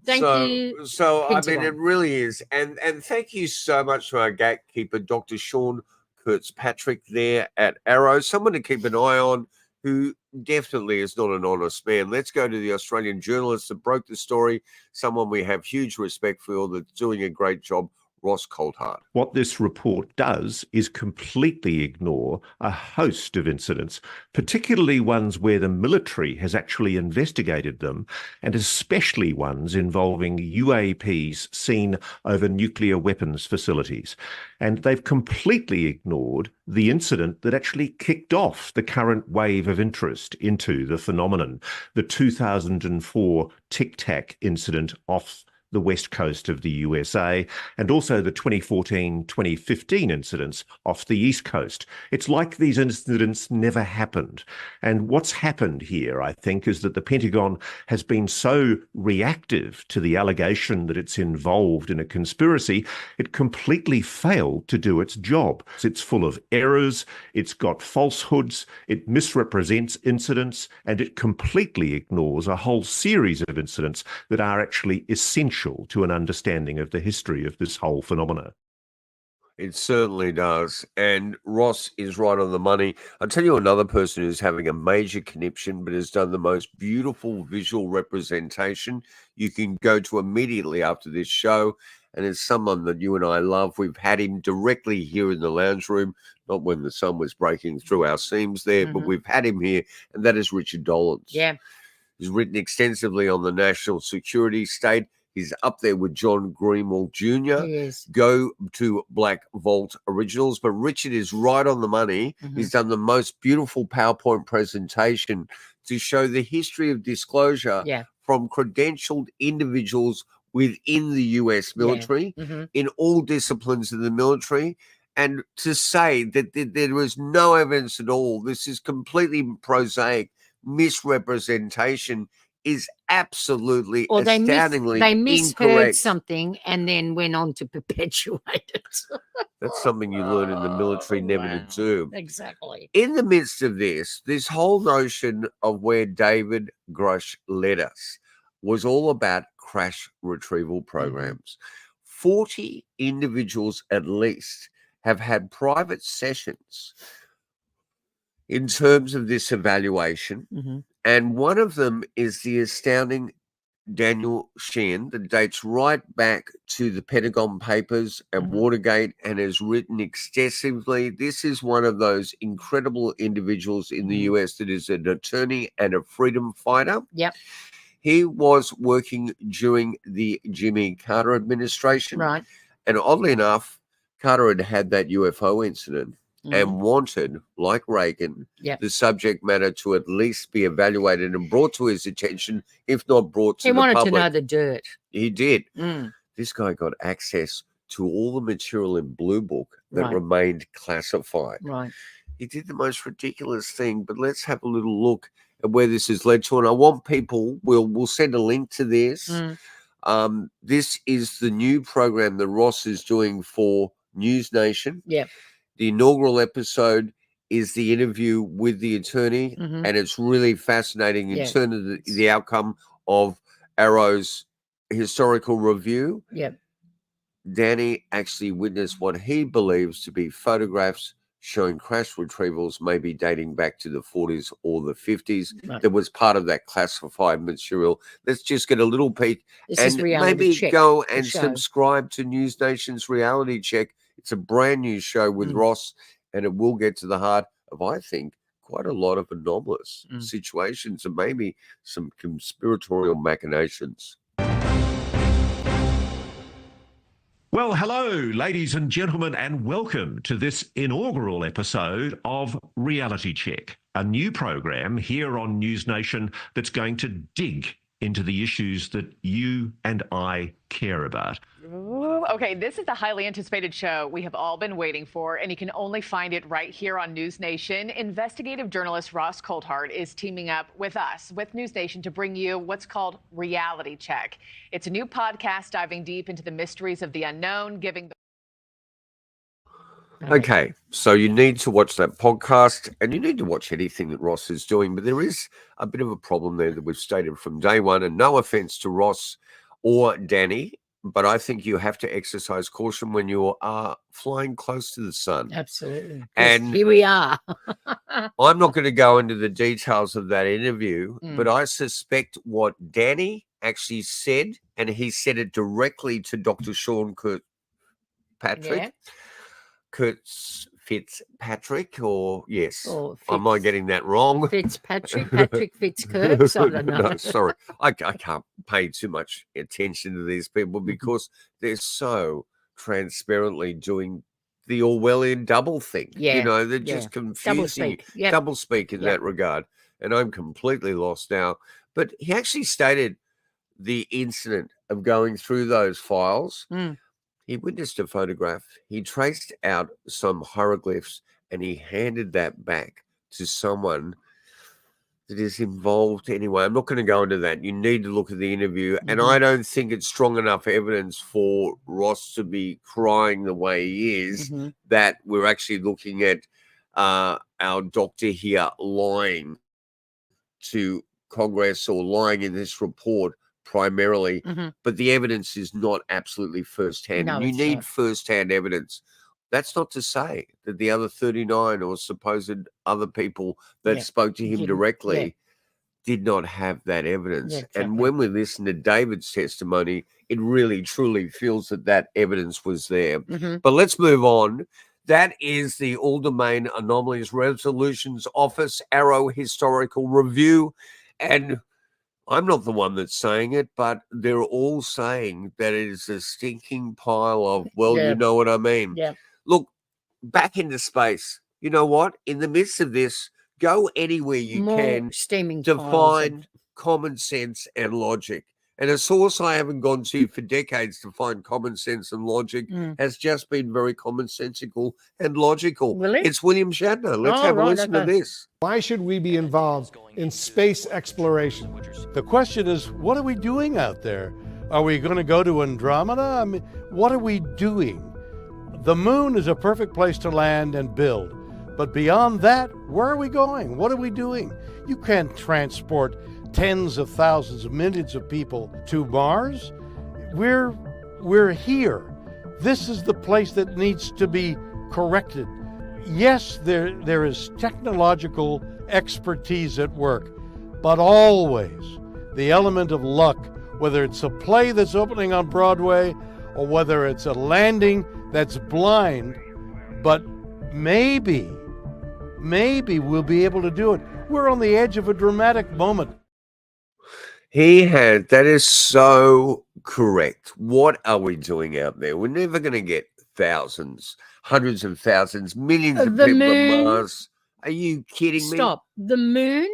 Thank you. So, I mean, it really is. And thank you so much to our gatekeeper, Dr. Sean Kirkpatrick there at AARO, someone to keep an eye on, who definitely is not an honest man. Let's go to the Australian journalist that broke the story, someone we have huge respect for, that's doing a great job, Ross Coulthard. What this report does is completely ignore a host of incidents, particularly ones where the military has actually investigated them, and especially ones involving UAPs seen over nuclear weapons facilities. And they've completely ignored the incident that actually kicked off the current wave of interest into the phenomenon, the 2004 Tic Tac incident off the west coast of the USA, and also the 2014-2015 incidents off the east coast. It's like these incidents never happened. And what's happened here, I think, is that the Pentagon has been so reactive to the allegation that it's involved in a conspiracy, it completely failed to do its job. It's full of errors, it's got falsehoods, it misrepresents incidents, and it completely ignores a whole series of incidents that are actually essential to an understanding of the history of this whole phenomena. It certainly does. And Ross is right on the money. I'll tell you another person who's having a major conniption but has done the most beautiful visual representation you can go to immediately after this show. And it's someone that you and I love. We've had him directly here in the lounge room, not when the sun was breaking through our seams there, but we've had him here, and that is Richard Dollins. Yeah. He's written extensively on the national security state. He's up there with John Greenwald Jr. Yes. Go to Black Vault Originals. But Richard is right on the money. He's done the most beautiful PowerPoint presentation to show the history of disclosure from credentialed individuals within the US military in all disciplines of the military. And to say that there was no evidence at all, this is completely prosaic misrepresentation, is absolutely astoundingly they misheard incorrect. Something and then went on to perpetuate it. That's something you learn in the military never to do. Exactly. In the midst of this whole notion of where David Grush led us was all about crash retrieval programs. 40 individuals at least have had private sessions in terms of this evaluation. And one of them is the astounding Daniel Sheehan that dates right back to the Pentagon Papers and Watergate and has written extensively. This is one of those incredible individuals in the US that is an attorney and a freedom fighter. Yep. He was working during the Jimmy Carter administration. Right. And oddly enough, Carter had that UFO incident and wanted, like Reagan, the subject matter to at least be evaluated and brought to his attention, if not brought to the public. He wanted to know the dirt. He did. This guy got access to all the material in Blue Book that remained classified. Right. He did the most ridiculous thing, but let's have a little look at where this has led to. And I want people, we'll send a link to this. This is the new program that Ross is doing for News Nation. Yeah. The inaugural episode is the interview with the attorney, Mhm. and it's really fascinating in Yeah. terms of the outcome of AARO's historical review. Yep. Danny actually witnessed what he believes to be photographs showing crash retrievals maybe dating back to the 40s or the 50s. Right. That was part of that classified material. Let's just get a little peek This is and Reality maybe Check, go the and show. subscribe to News Nation's Reality Check. It's a brand new show with Ross, and it will get to the heart of, I think, quite a lot of anomalous situations and maybe some conspiratorial machinations. Well, hello, ladies and gentlemen, and welcome to this inaugural episode of Reality Check, a new program here on News Nation that's going to dig into the issues that you and I care about. Ooh, okay, this is the highly anticipated show we have all been waiting for, and you can only find it right here on News Nation. Investigative journalist Ross Coulthart is teaming up with us, with News Nation, to bring you what's called Reality Check. It's a new podcast diving deep into the mysteries of the unknown, giving the... Okay, so you need to watch that podcast, and you need to watch anything that Ross is doing, but there is a bit of a problem there that we've stated from day one, and no offense to Ross or Danny, but I think you have to exercise caution when you are flying close to the sun. Absolutely. And here we are. I'm not going to go into the details of that interview, Mm. but I suspect what Danny actually said, and he said it directly to Dr. Sean Kirkpatrick. Yeah. Fitzpatrick, or yes, Or am I getting that wrong? Fitzpatrick, Patrick Fitzkirks, I don't know. No, sorry, I can't pay too much attention to these people because they're so transparently doing the Orwellian double thing. Yeah, You know, they're yeah. just confusing, Doublespeak, yep. double speak in Yep. that regard, and I'm completely lost now. But he actually stated the incident of going through those files. Mm. He witnessed a photograph. He traced out some hieroglyphs and he handed that back to someone that is involved. Anyway, I'm not going to go into that. You need to look at the interview. And I don't think it's strong enough evidence for Ross to be crying the way he is that we're actually looking at our doctor here lying to Congress or lying in this report primarily, but the evidence is not absolutely firsthand. No, And you it's need not. firsthand evidence. That's not to say that the other 39 or supposed other people that Yeah. spoke to him Didn't- directly yeah. did not have that evidence. Yeah, And exactly. when we listen to David's testimony, it really truly feels that that evidence was there. Mhm. But let's move on. That is the All Domain Anomalies Resolutions Office AARO Historical Review. And I'm not the one that's saying it, but they're all saying that it is a stinking pile of, well, Yeah. you know what I mean. Yeah. Look, back into space. You know what? In the midst of this, go anywhere you More can steaming to piles of- find common sense and logic. And a source I haven't gone to for decades to find common sense and logic has just been very commonsensical and logical. Really? It's William Shatner. Let's have a listen to this. Why should we be involved in space exploration? The question is, what are we doing out there? Are we going to go to Andromeda? I mean, what are we doing? The moon is a perfect place to land and build. But beyond that, where are we going? What are we doing? You can't transport tens of thousands of millions of people to Mars. We're here. This is the place that needs to be corrected. Yes, there is technological expertise at work, but always the element of luck, whether it's a play that's opening on Broadway or whether it's a landing that's blind, but maybe we'll be able to do it. We're on the edge of a dramatic moment. That is so correct. What are we doing out there? We're never going to get thousands, hundreds of thousands, millions of The people moon- on Mars. Are you kidding me? Stop. The moon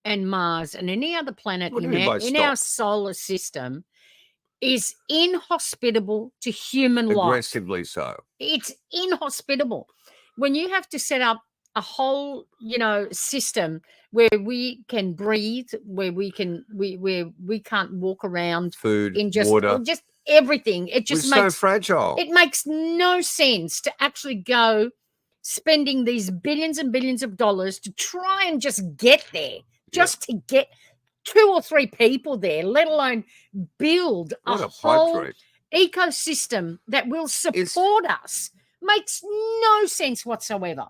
and Mars and any other planet What do in you mean by our stop? solar system is inhospitable to human life. Aggressively so. It's inhospitable. When you have to set up a whole, system where we can breathe, where we can't walk around, Food, in just water. just everything. It just We're makes so fragile. It makes no sense to actually go spending these billions and billions of dollars to try and just get there, just to get 2 or 3 people there, let alone build a whole ecosystem that will support us, makes no sense whatsoever.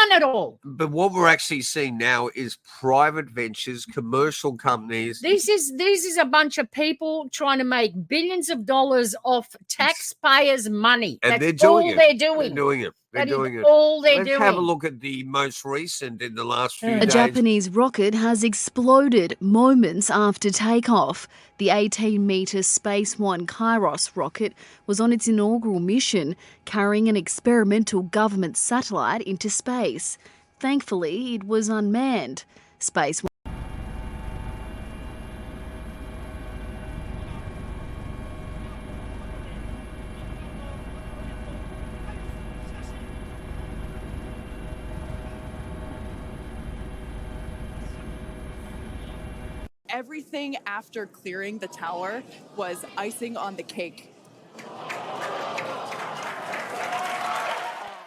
None at all. But what we're actually seeing now is private ventures, commercial companies. This is a bunch of people trying to make billions of dollars off taxpayers' money. And That's they're doing all it. they're doing. They're doing it. That is all they're doing. Let's have a look at the most recent in the last few A days. Japanese rocket has exploded moments after takeoff. The 18-metre Space One Kairos rocket was on its inaugural mission, carrying an experimental government satellite into space. Thankfully, it was unmanned. Space One. Everything after clearing the tower was icing on the cake.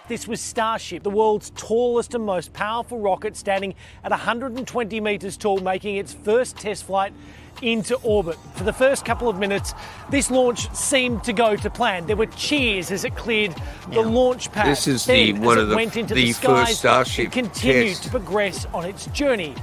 This was Starship, the world's tallest and most powerful rocket, standing at 120 metres tall, making its first test flight into orbit. For the first couple of minutes, this launch seemed to go to plan. There were cheers as it cleared the launch pad. This is Then, one as of it went into the skies, first Starship it continued test. to progress on its journey.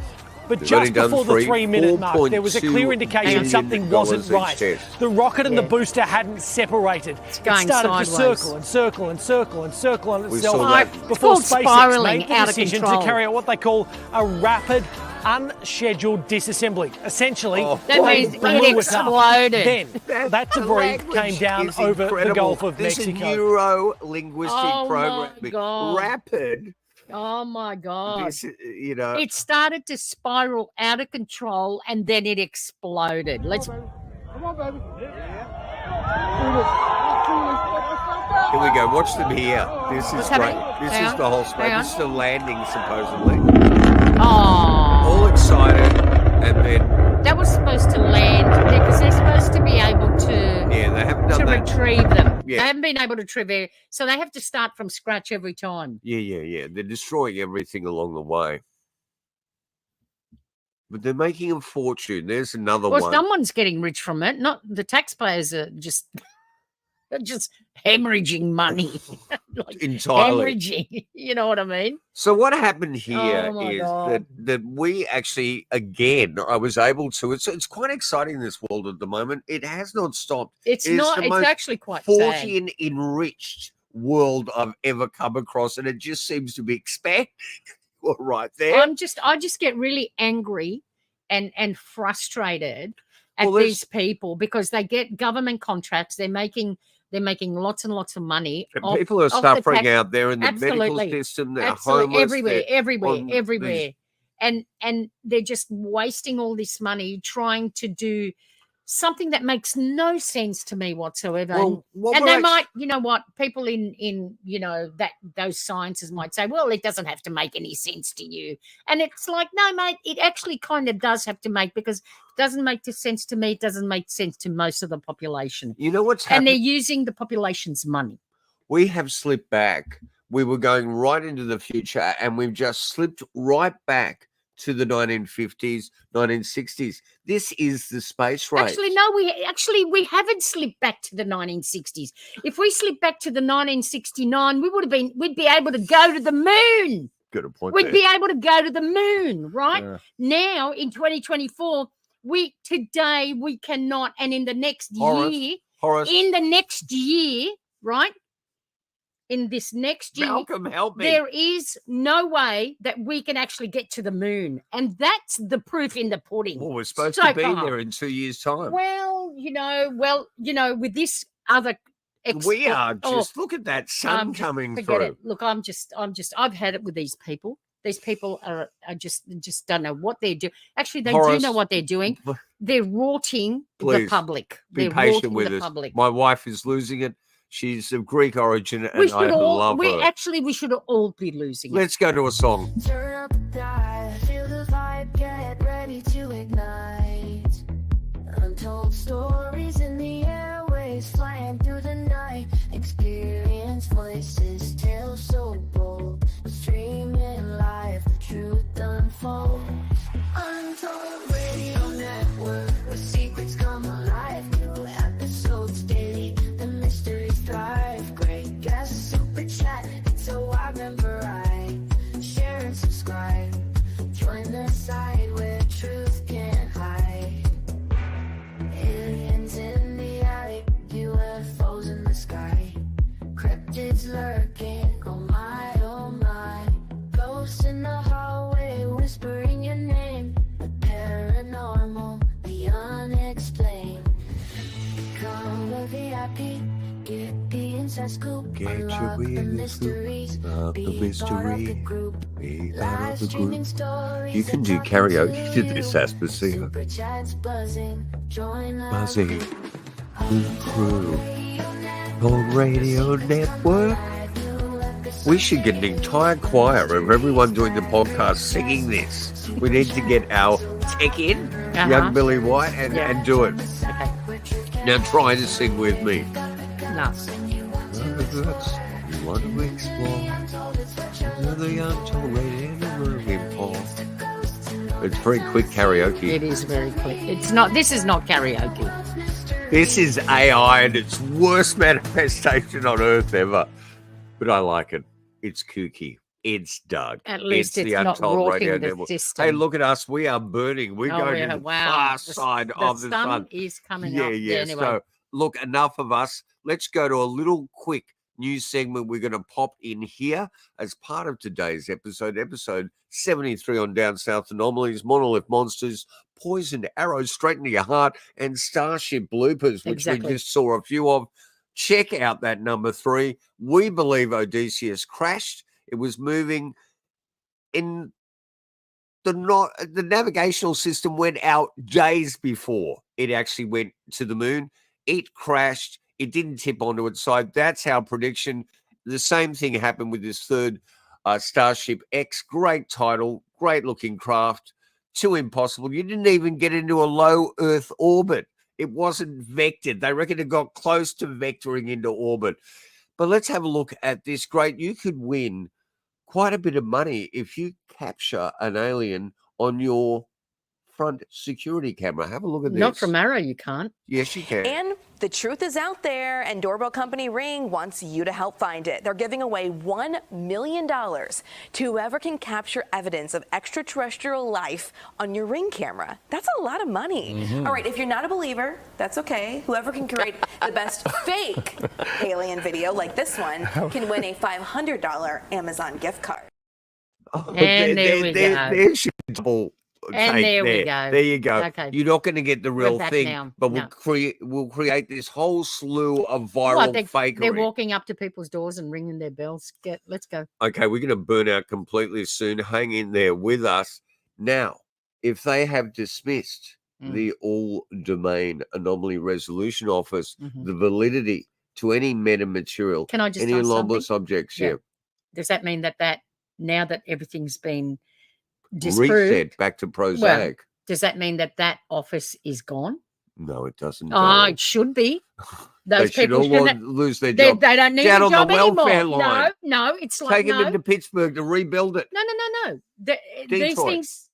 But They've just only done before the 3-minute mark, there was a clear $4.2 indication million something wasn't each right. test. The rocket and the booster hadn't separated. It going started sideways. to circle and circle and circle and circle on We itself saw that. before It's called SpaceX spiralling made the out of decision to control. carry out what they call a rapid, unscheduled disassembly. Essentially, That means they it blew it up. exploded. Then that debris came down is over the incredible. Gulf of This Mexico. is neuro-linguistic Oh, my programming. God. Rapid. Oh my God. This, you know. It started to spiral out of control and then it exploded. Let's Here we go. Watch them here. This is What's great. happening? This Hang is on. the whole Hang space. on. This is the landing, supposedly. Oh, All excited, and then that was supposed to land because they're supposed to be able to yeah, they haven't done that. retrieve them. Yeah. They haven't been able to retrieve it, so they have to start from scratch every time. Yeah. They're destroying everything along the way. But they're making a fortune. There's another Well, one. someone's getting rich from it. Not the taxpayers are just hemorrhaging money. Like Entirely. hemorrhaging. You know what I mean? So what happened here Oh, my is God. that we actually, again, I was able to. It's quite exciting, this world at the moment. It has not stopped. It's It is not. the It's most actually quite sad. 40 enriched world I've ever come across, and it just seems to be expanding. Right there. I just get really angry and frustrated at Well, there's- these people because they get government contracts. They're making lots and lots of money. And off- people are off the suffering tax- out there in the Absolutely. medical system. They're Absolutely. homeless. Everywhere, they're everywhere, on everywhere. these- And they're just wasting all this money trying to do something that makes no sense to me whatsoever. Well, what and we're they act- might, you know what, people in you know, that those sciences might say, well, it doesn't have to make any sense to you. And it's like, no, mate, it actually kind of does have to make, because it doesn't make sense to me. It doesn't make sense to most of the population. You know what's And happening? they're using the population's money. We have slipped back. We were going right into the future, and we've just slipped right back to the 1950s, 1960s. This is the space race. Actually, no, we haven't slipped back to the 1960s. If we slip back to the 1969, we'd be able to go to the moon. Good a point. We'd there. be able to go to the moon, right? Yeah. Now in 2024, today we cannot, and in the next year, in the next year, right? In this next year, Malcolm, help me. there is no way that we can actually get to the moon. And that's the proof in the pudding. Well, we're supposed So to be far. there in 2 years' time. Well, with this other We are just look at that sun coming forget through. it. Look, I've had it with these people. These people are just don't know what they're doing. Actually, they Horace, do know what they're doing. They're rorting the Please, public. Be They're patient rorting with the us. public. My wife is losing it. She's of Greek origin, We and I should all. love We her. actually we should all be losing it. Let's go to a song. Turn up the dial, feel the vibe, get ready to ignite. Untold stories in the airways, flying through the night. Experience voices, tales so bold. Get your biggest scoop of the mystery. Be part of the group. You can do karaoke to this, Aspasia. Buzzing. Crew. On Radio Network. We should get an entire choir of everyone doing the podcast singing this. We need to get our tech in, young Billy White, and do it. Okay. Now try to sing with me. No. You want to explore the Untold Radio Network. It's very quick karaoke. It is very quick. It's not. This is not karaoke. This is AI and its worst manifestation on earth ever. But I like it. It's kooky. It's Doug. At least it's the not Untold Radio rocking the Network. system. Hey, look at us. We are burning. We're going to the far side of the sun. Is coming up. Yeah. Anyway. So, look, enough of us. Let's go to a little quick news segment we're going to pop in here as part of today's episode 73 on Down South Anomalies, Monolith Monsters, Poisoned Arrows Straight into Your Heart, and Starship Bloopers, which we just saw a few of. Check out that number 3. We believe Odysseus crashed. It was moving in the navigational system went out days before it actually went to the moon. It crashed. It didn't tip onto its side. That's our prediction. The same thing happened with this third Starship X. Great title, great looking craft. Too impossible. You didn't even get into a low Earth orbit. It wasn't vectored. They reckon it got close to vectoring into orbit. But let's have a look at this. Great. You could win quite a bit of money if you capture an alien on your front security camera. Have a look at this. Not from AARO, you can't. Yes, you can. And the truth is out there, and doorbell company Ring wants you to help find it. They're giving away $1 million to whoever can capture evidence of extraterrestrial life on your Ring camera. That's a lot of money. All right, if you're not a believer, that's okay. Whoever can create the best fake alien video like this one can win a $500 Amazon gift card. Oh, And there we go. There's your double. And there we go. There you go. Okay. You're not going to get the real back thing, now. but No. we'll create this whole slew of viral fakery. They're walking up to people's doors and ringing their bells. Let's go. Okay, we're going to burn out completely soon. Hang in there with us. Now, if they have dismissed the all-domain anomaly resolution office, the validity to any metamaterial, Can I just any ask anomalous something? objects, Does that mean that now that everything's been disproved, reset back to prosaic. well, does that mean that office is gone? No, it doesn't. Oh, it should be. Those They should people all shouldn't- lose their They job. don't need Down a on the job welfare anymore. line. No, it's like Take them into Pittsburgh to rebuild it. No. These Detroit. things.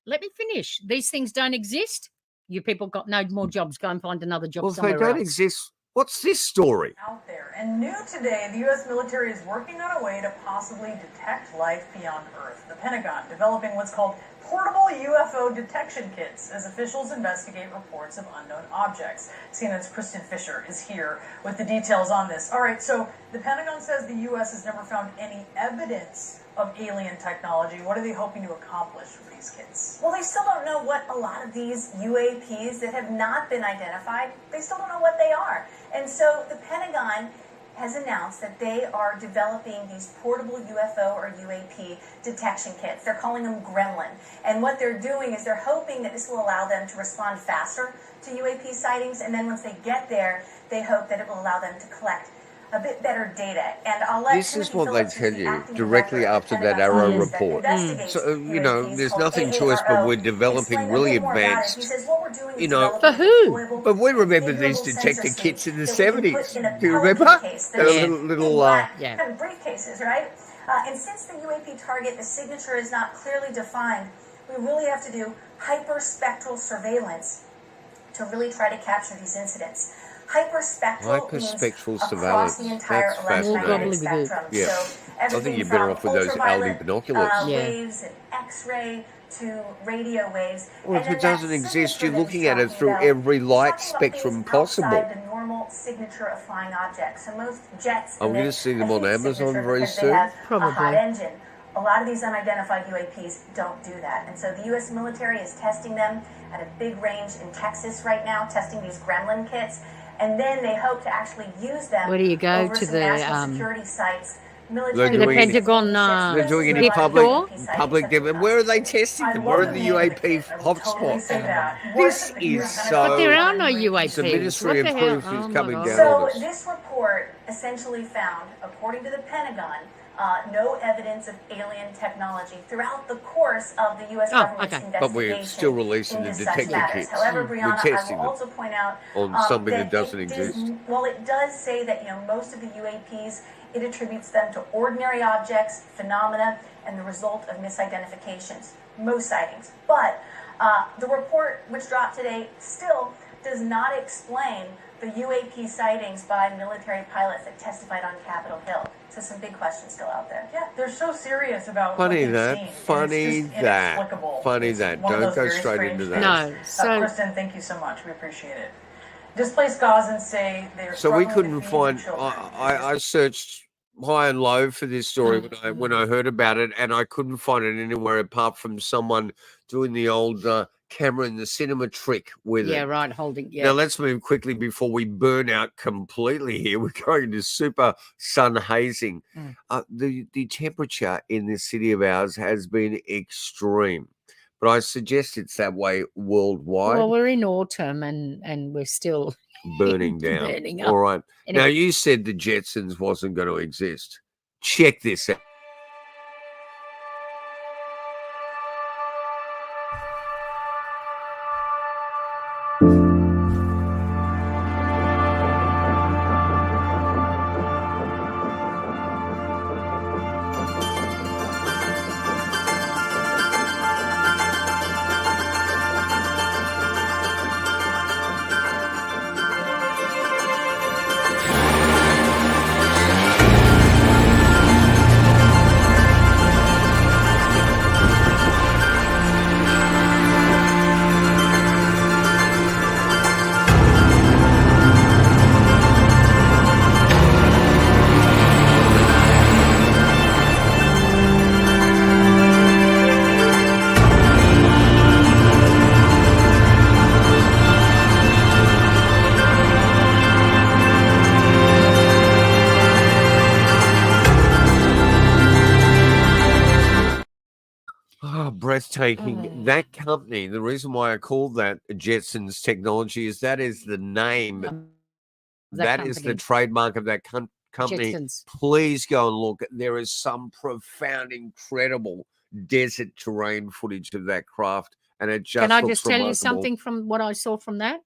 Let me finish. These things don't exist. You people got no more jobs. Go and find another job Well, if they somewhere don't else. exist, what's this story? Out there. And new today, the U.S. military is working on a way to possibly detect life beyond Earth. The Pentagon developing what's called portable UFO detection kits as officials investigate reports of unknown objects. CNN's Kristen Fisher is here with the details on this. All right, so the Pentagon says the U.S. has never found any evidence of alien technology. What are they hoping to accomplish with these kits? Well, they still don't know what a lot of these UAPs that have not been identified, they still don't know what they are. And so the Pentagon has announced that they are developing these portable UFO or UAP detection kits. They're calling them Gremlin. And what they're doing is they're hoping that this will allow them to respond faster to UAP sightings. And then once they get there, they hope that it will allow them to collect a bit better data. And I'll let This is Timothy what they Phillips, tell who's the you acting directly director after that Pentagon AARO Office that report. investigates So, you know, UAPs there's called nothing to us, but we're AARO. developing Explain a really bit more about it. He advanced, says what we're doing is you know, developing deployable but we remember configurable these sensor detector suite kits in the that we can 70s. put in a Do you Pelican remember? case, They were little black kind of briefcases, right? And since the UAP target, the signature is not clearly defined, we really have to do hyperspectral surveillance to really try to capture these incidents. Hyperspectral means Hyperspectral across the entire That's electromagnetic fascinating. spectrum. Yeah. So I think everything you're better from off with those ultraviolet, LED binoculars. waves and X-ray to radio waves. Well, if And it then doesn't that exist, signature you're that looking he's at it talking through about, every light he's talking about spectrum things possible. outside the normal signature of flying objects. So most jets Are we going to emit see a them on heat Amazon signature very because they soon? have a hot engine. A lot of these unidentified UAPs don't do that. And so the U.S. military is testing them at a big range in Texas right now, testing these Gremlin kits. and then they hope to actually use them. Where do you go over to some the national security sites? to the Pentagon? They're doing any public demo. Where are they testing them? Where are the UAP hotspots? This is so. But there are no UAPs. The Ministry of Truth is coming down So on us. this report essentially found, according to the Pentagon, no evidence of alien technology throughout the course of the U.S. government's investigation. But we're still releasing the into such detector matters. kits. However, We're Brianna, testing I will them also point out on something that doesn't exist. Well, it does say that most of the UAPs, it attributes them to ordinary objects, phenomena, and the result of misidentifications. Most sightings, but the report, which dropped today, still does not explain the UAP sightings by military pilots that testified on Capitol Hill. So some big questions still out there. Yeah, they're so serious about Funny what they've seen. funny that. Don't go straight into that. No, so Kristen, thank you so much. We appreciate it. Displaced Gazans say they're So we struggling couldn't to feed find. children. I searched high and low for this story when I heard about it, and I couldn't find it anywhere apart from someone doing the old camera in the cinema trick with it. right, holding. Yeah. Now let's move quickly before we burn out completely here. We're going into super sun hazing. The temperature in this city of ours has been extreme, but I suggest it's that way worldwide. Well, we're in autumn and we're still burning down. Burning up. All right. Anyway. Now you said the Jetsons wasn't going to exist. Check this out. Breathtaking. That company, the reason why I called that Jetsons Technology is that is the name. That is the trademark of that company. Jetsons. Please go and look. There is some profound, incredible desert terrain footage of that craft. And it just Can I looks just tell you remarkable. something from what I saw from that?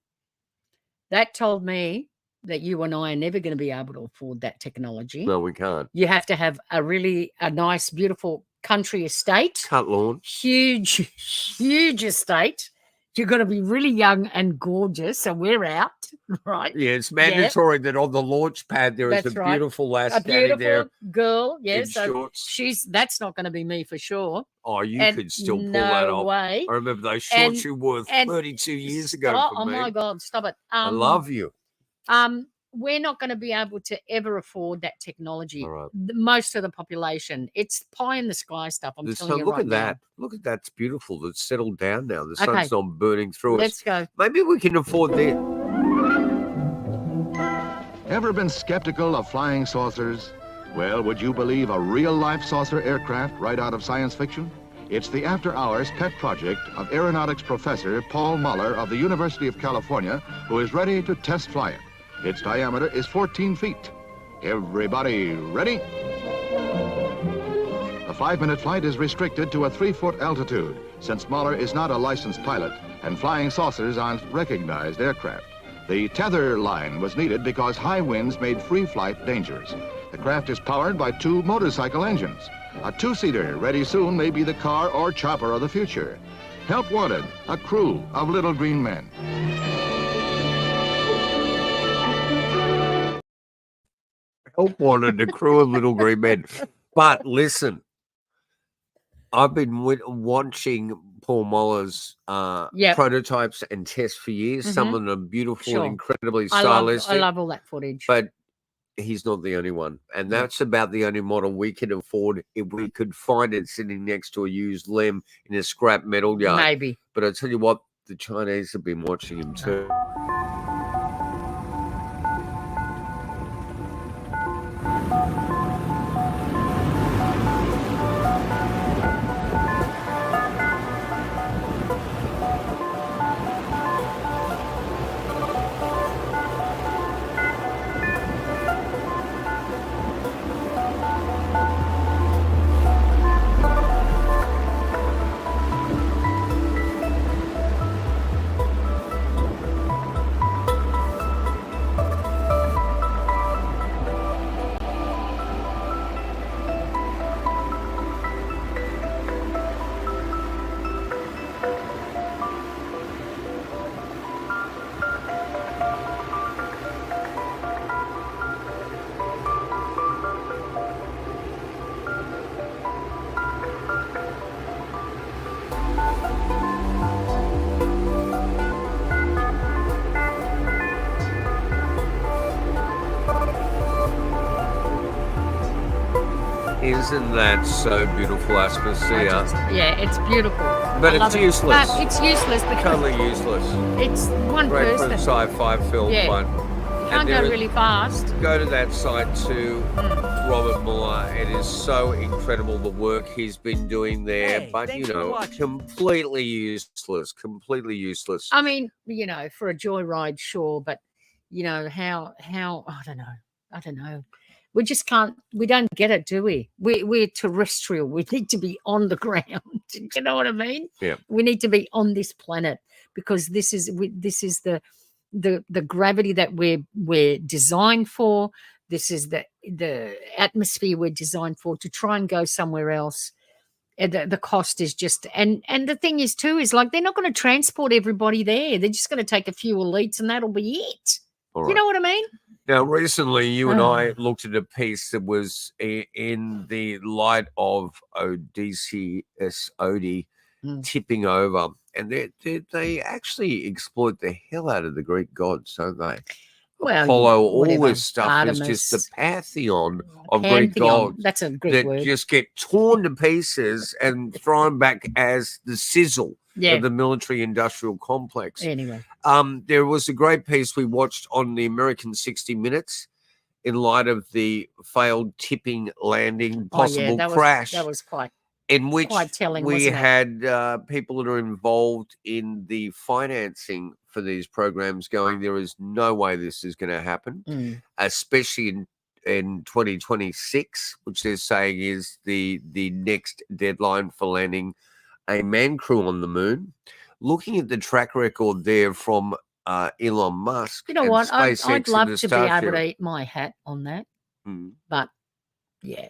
That told me that you and I are never going to be able to afford that technology. No, we can't. You have to have a nice, beautiful country estate. Cut lawn. Huge estate. You're going to be really young and gorgeous. So we're out, right? Yeah, it's mandatory that on the launch pad there is That's a right. beautiful lass A standing there. beautiful girl. Yeah, in so shorts. that's not going to be me for sure. Oh, you And could still pull no that off. way. I remember those shorts And- you wore and 32 years ago Oh for me. my God, stop it. I love you. We're not going to be able to ever afford that technology. All right. Most of the population, it's pie in the sky stuff. I'm The telling sun, you look right at now. that. Look at that's beautiful. It's settled down now. The Okay. sun's not burning through us. Let's go. Maybe we can afford this. Ever been skeptical of flying saucers? Well, would you believe a real-life saucer aircraft right out of science fiction? It's the after-hours pet project of aeronautics professor Paul Muller of the University of California, who is ready to test fly it. Its diameter is 14 feet. Everybody ready? The 5-minute flight is restricted to a 3-foot altitude, since Muller is not a licensed pilot, and flying saucers aren't recognized aircraft. The tether line was needed because high winds made free flight dangerous. The craft is powered by 2 motorcycle engines. A 2-seater ready soon may be the car or chopper of the future. Help wanted, a crew of little green men. Help wanted a crew of little green men. But listen, I've been watching Paul Muller's prototypes and tests for years. Some of them are beautiful and incredibly stylistic. I love all that footage. But he's not the only one. And that's about the only model we can afford if we could find it sitting next to a used limb in a scrap metal yard. Maybe. But I tell you what, the Chinese have been watching him too. Isn't that so beautiful, Aspasia? Yeah, it's beautiful. But it's useless. But it's useless because Totally useless. it's one Great person. for sci-fi film Yeah. fun. You can't go really fast. Go to that site too, Robert Muller. It is so incredible the work he's been doing there, Hey, but thanks for watching. completely useless. Completely useless. I mean, for a joyride, sure, but how I don't know. We just can't. We don't get it, do we? We're terrestrial. We need to be on the ground. Do you know what I mean? Yeah. We need to be on this planet because this is the gravity that we're designed for. This is the atmosphere we're designed for. To try and go somewhere else, the cost is just and the thing is too is like they're not going to transport everybody there. They're just going to take a few elites and that'll be it. All You know what I mean? Now, recently, you and I looked at a piece that was in the light of Odysseus Odie tipping over, and they actually exploit the hell out of the Greek gods, don't they? Well, Apollo, all whatever. this stuff Artemis. is just the pantheon of Greek Pantheon. gods That's a Greek that word. just get torn to pieces and thrown back as the sizzle of the military-industrial complex. Anyway. There was a great piece we watched on the American 60 Minutes in light of the failed tipping landing, possible crash. That was quite in which quite telling, we wasn't it? had people that are involved in the financing for these programs going, there is no way this is going to happen, especially in 2026, which they're saying is the next deadline for landing a manned crew on the moon. Looking at the track record there from Elon Musk. You know and what? I'd SpaceX love and to be Starship. able to eat my hat on that. But, yeah,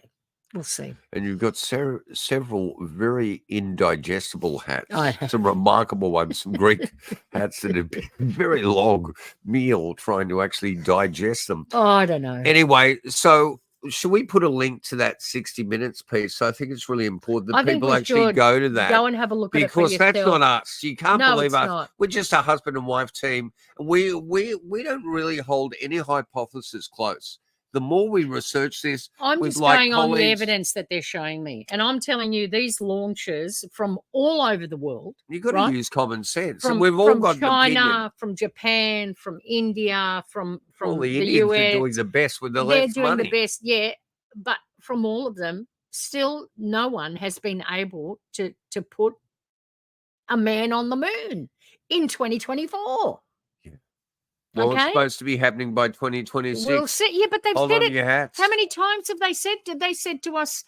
we'll see. And you've got several very indigestible hats. I- Some remarkable ones, some Greek hats that have been a very long meal trying to actually digest them. Oh, I don't know. Anyway, so should we put a link to that 60 Minutes piece? I think it's really important that I think people we actually should. go to that. Go and have a look at it for because that's yourself. not us. You can't No, believe it's us. not. We're just a husband and wife team. We don't really hold any hypothesis close. The more we research this, I'm with just like going on the colleagues, evidence that they're showing me. And I'm telling you, these launches from all over the world. You've got right? to use common sense. From, and we've all from got an opinion. China, from Japan, from India, from Well, the the Indians US. are doing the best with the They're less doing money. the best, yeah. But from all of them, still no one has been able to put a man on the moon in 2024. Well, it's Okay. supposed to be happening by 2026. We'll see. Yeah, but they've Hold said on it. your hats. How many times have they said? Did they said to us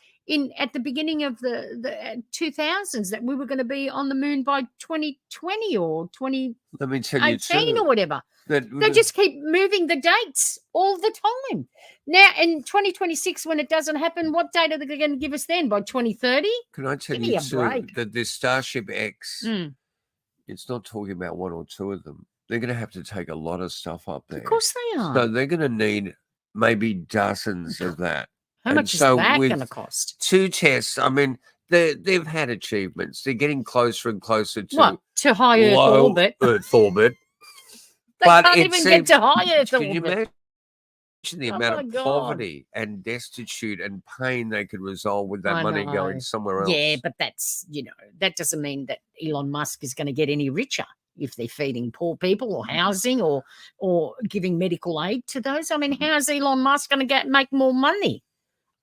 at the beginning of the 2000s that we were going to be on the moon by 2020 or 2018 Let me tell you too, or whatever? that They just keep moving the dates all the time. Now, in 2026, when it doesn't happen, what date are they going to give us then? By 2030? Can I tell Give you me a too break. that this Starship X, Mm. it's not talking about one or two of them. They're going to have to take a lot of stuff up there. Of course they are. So they're going to need maybe dozens of that. How And much is so that with going to cost? 2 tests, I mean, they've had achievements. They're getting closer and closer to What? To high Earth low orbit? Earth orbit. They But can't it even seems- get to high Earth Can you orbit. imagine the Oh amount my of God. poverty and destitute and pain they could resolve with that I money know. going somewhere else? Yeah, but that's, that doesn't mean that Elon Musk is going to get any richer. if they're feeding poor people or housing or giving medical aid to those. I mean, how's Elon Musk going to make more money?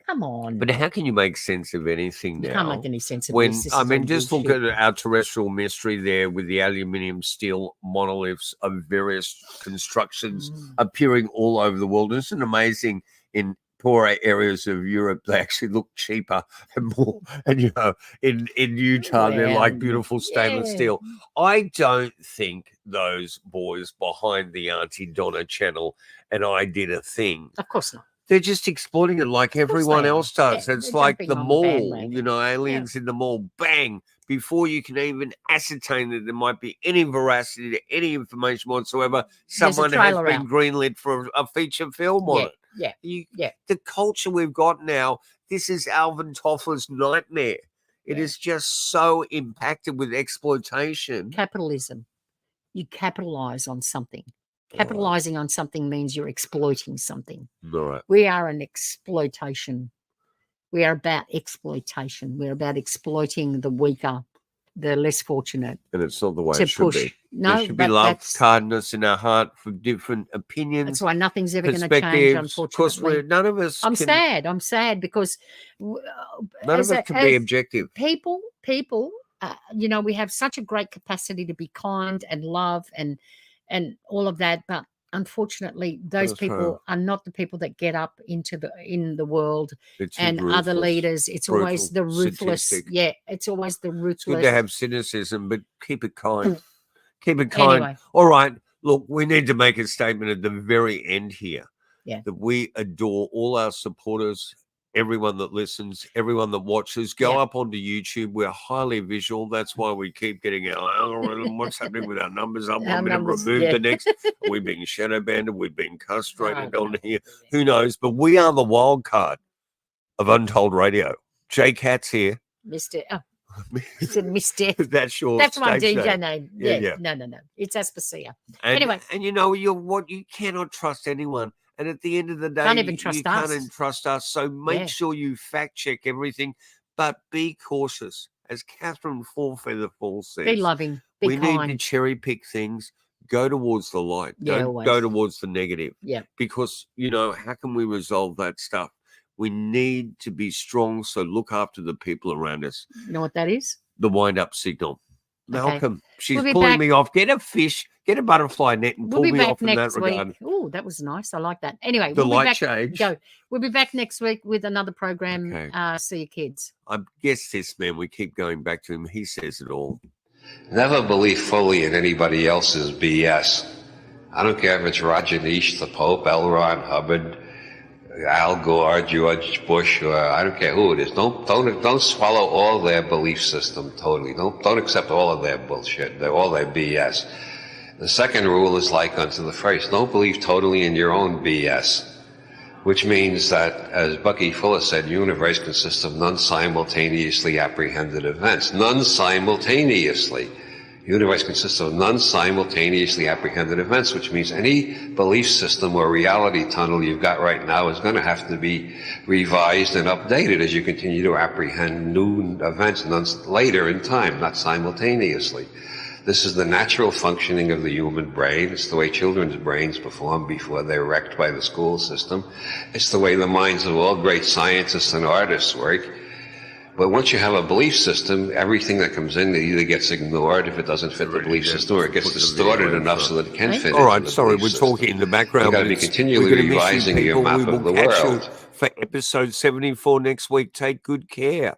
Come on. But how can you make sense of anything now? You can't make any sense of when, this. I mean, just look at our terrestrial mystery there with the aluminium steel monoliths of various constructions appearing all over the world. Isn't it amazing in poorer areas of Europe, they actually look cheaper and more. And, you know, in Utah, they're like beautiful stainless steel. I don't think those boys behind the Auntie Donna channel and I Did a Thing. Of course not. They're just exploiting it like everyone else does. Yeah, it's like the mall, bandwagon. you know, aliens in the mall, bang, before you can even ascertain that there might be any veracity to any information whatsoever, someone has been greenlit for a feature film on it. The culture we've got now, this is Alvin Toffler's nightmare. It is just so impacted with exploitation. Capitalism. You capitalize on something. Capitalizing on something means you're exploiting something. All right. We are an exploitation. We are about exploitation. We're about exploiting the weaker, the less fortunate. And it's not the way it should be. No, there should be love, kindness in our heart for different opinions. That's why nothing's ever going to change, unfortunately. Of course, none of us I'm sad because none of us can be objective. People, you know, we have such a great capacity to be kind and love and all of that, but unfortunately, those people are not the people that get up in the world and other leaders. It's always the ruthless. Sadistic. Yeah, it's always the ruthless. Good to have cynicism, but keep it kind. Keep it kind. Anyway. All right. Look, we need to make a statement at the very end here. Yeah. That we adore all our supporters, everyone that listens, everyone that watches. Go up onto YouTube. We're highly visual. That's why we keep getting our algorithm. What's happening with our numbers up? I'm going to remove the next. Are we being shadow banned? We've been castrated on here. Who knows? But we are the wild card of Untold Radio. Jay Katz here. Mr. Mr. That's my stage DJ name. name. Yeah. No. It's Aspasia. Anyway. And you know, you cannot trust anyone. And at the end of the day, can't even trust us. Can't even trust us. So make sure you fact check everything, but be cautious. As Catherine Fourfeatherfall says, be loving. Be kind. Need to cherry pick things. Go towards the light. Don't go towards the negative. Yeah. Because, you know, how can we resolve that stuff? We need to be strong. So look after the people around us. You know what that is? The wind-up signal. Malcolm, she's we'll pulling me off. Get a fish, get a butterfly net, and pull me off in that regard. Oh, that was nice. I like that. Anyway, the we'll light be back, change. We'll be back next week with another program. Okay. See you, kids. I guess this man, we keep going back to him. He says it all. Never believe fully in anybody else's BS. I don't care if it's Roger Nish, the Pope, L. Ron Hubbard, Al Gore, George Bush, or I don't care who it is. Don't swallow all their belief system totally. Don't accept all of their bullshit, all their BS. The second rule is like unto the first. Don't believe totally in your own BS, which means that, as Bucky Fuller said, the universe consists of non-simultaneously apprehended events. Non-simultaneously. The universe consists of non-simultaneously apprehended events, which means any belief system or reality tunnel you've got right now is going to have to be revised and updated as you continue to apprehend new events later in time, not simultaneously. This is the natural functioning of the human brain. It's the way children's brains perform before they're wrecked by the school system. It's the way the minds of all great scientists and artists work. But once you have a belief system, everything that comes in either gets ignored if it doesn't fit the belief system, or it gets distorted enough so that it can fit. All right, sorry, we're talking in the background. You've got to be continually revising your map of the world. For episode 74 next week. Take good care.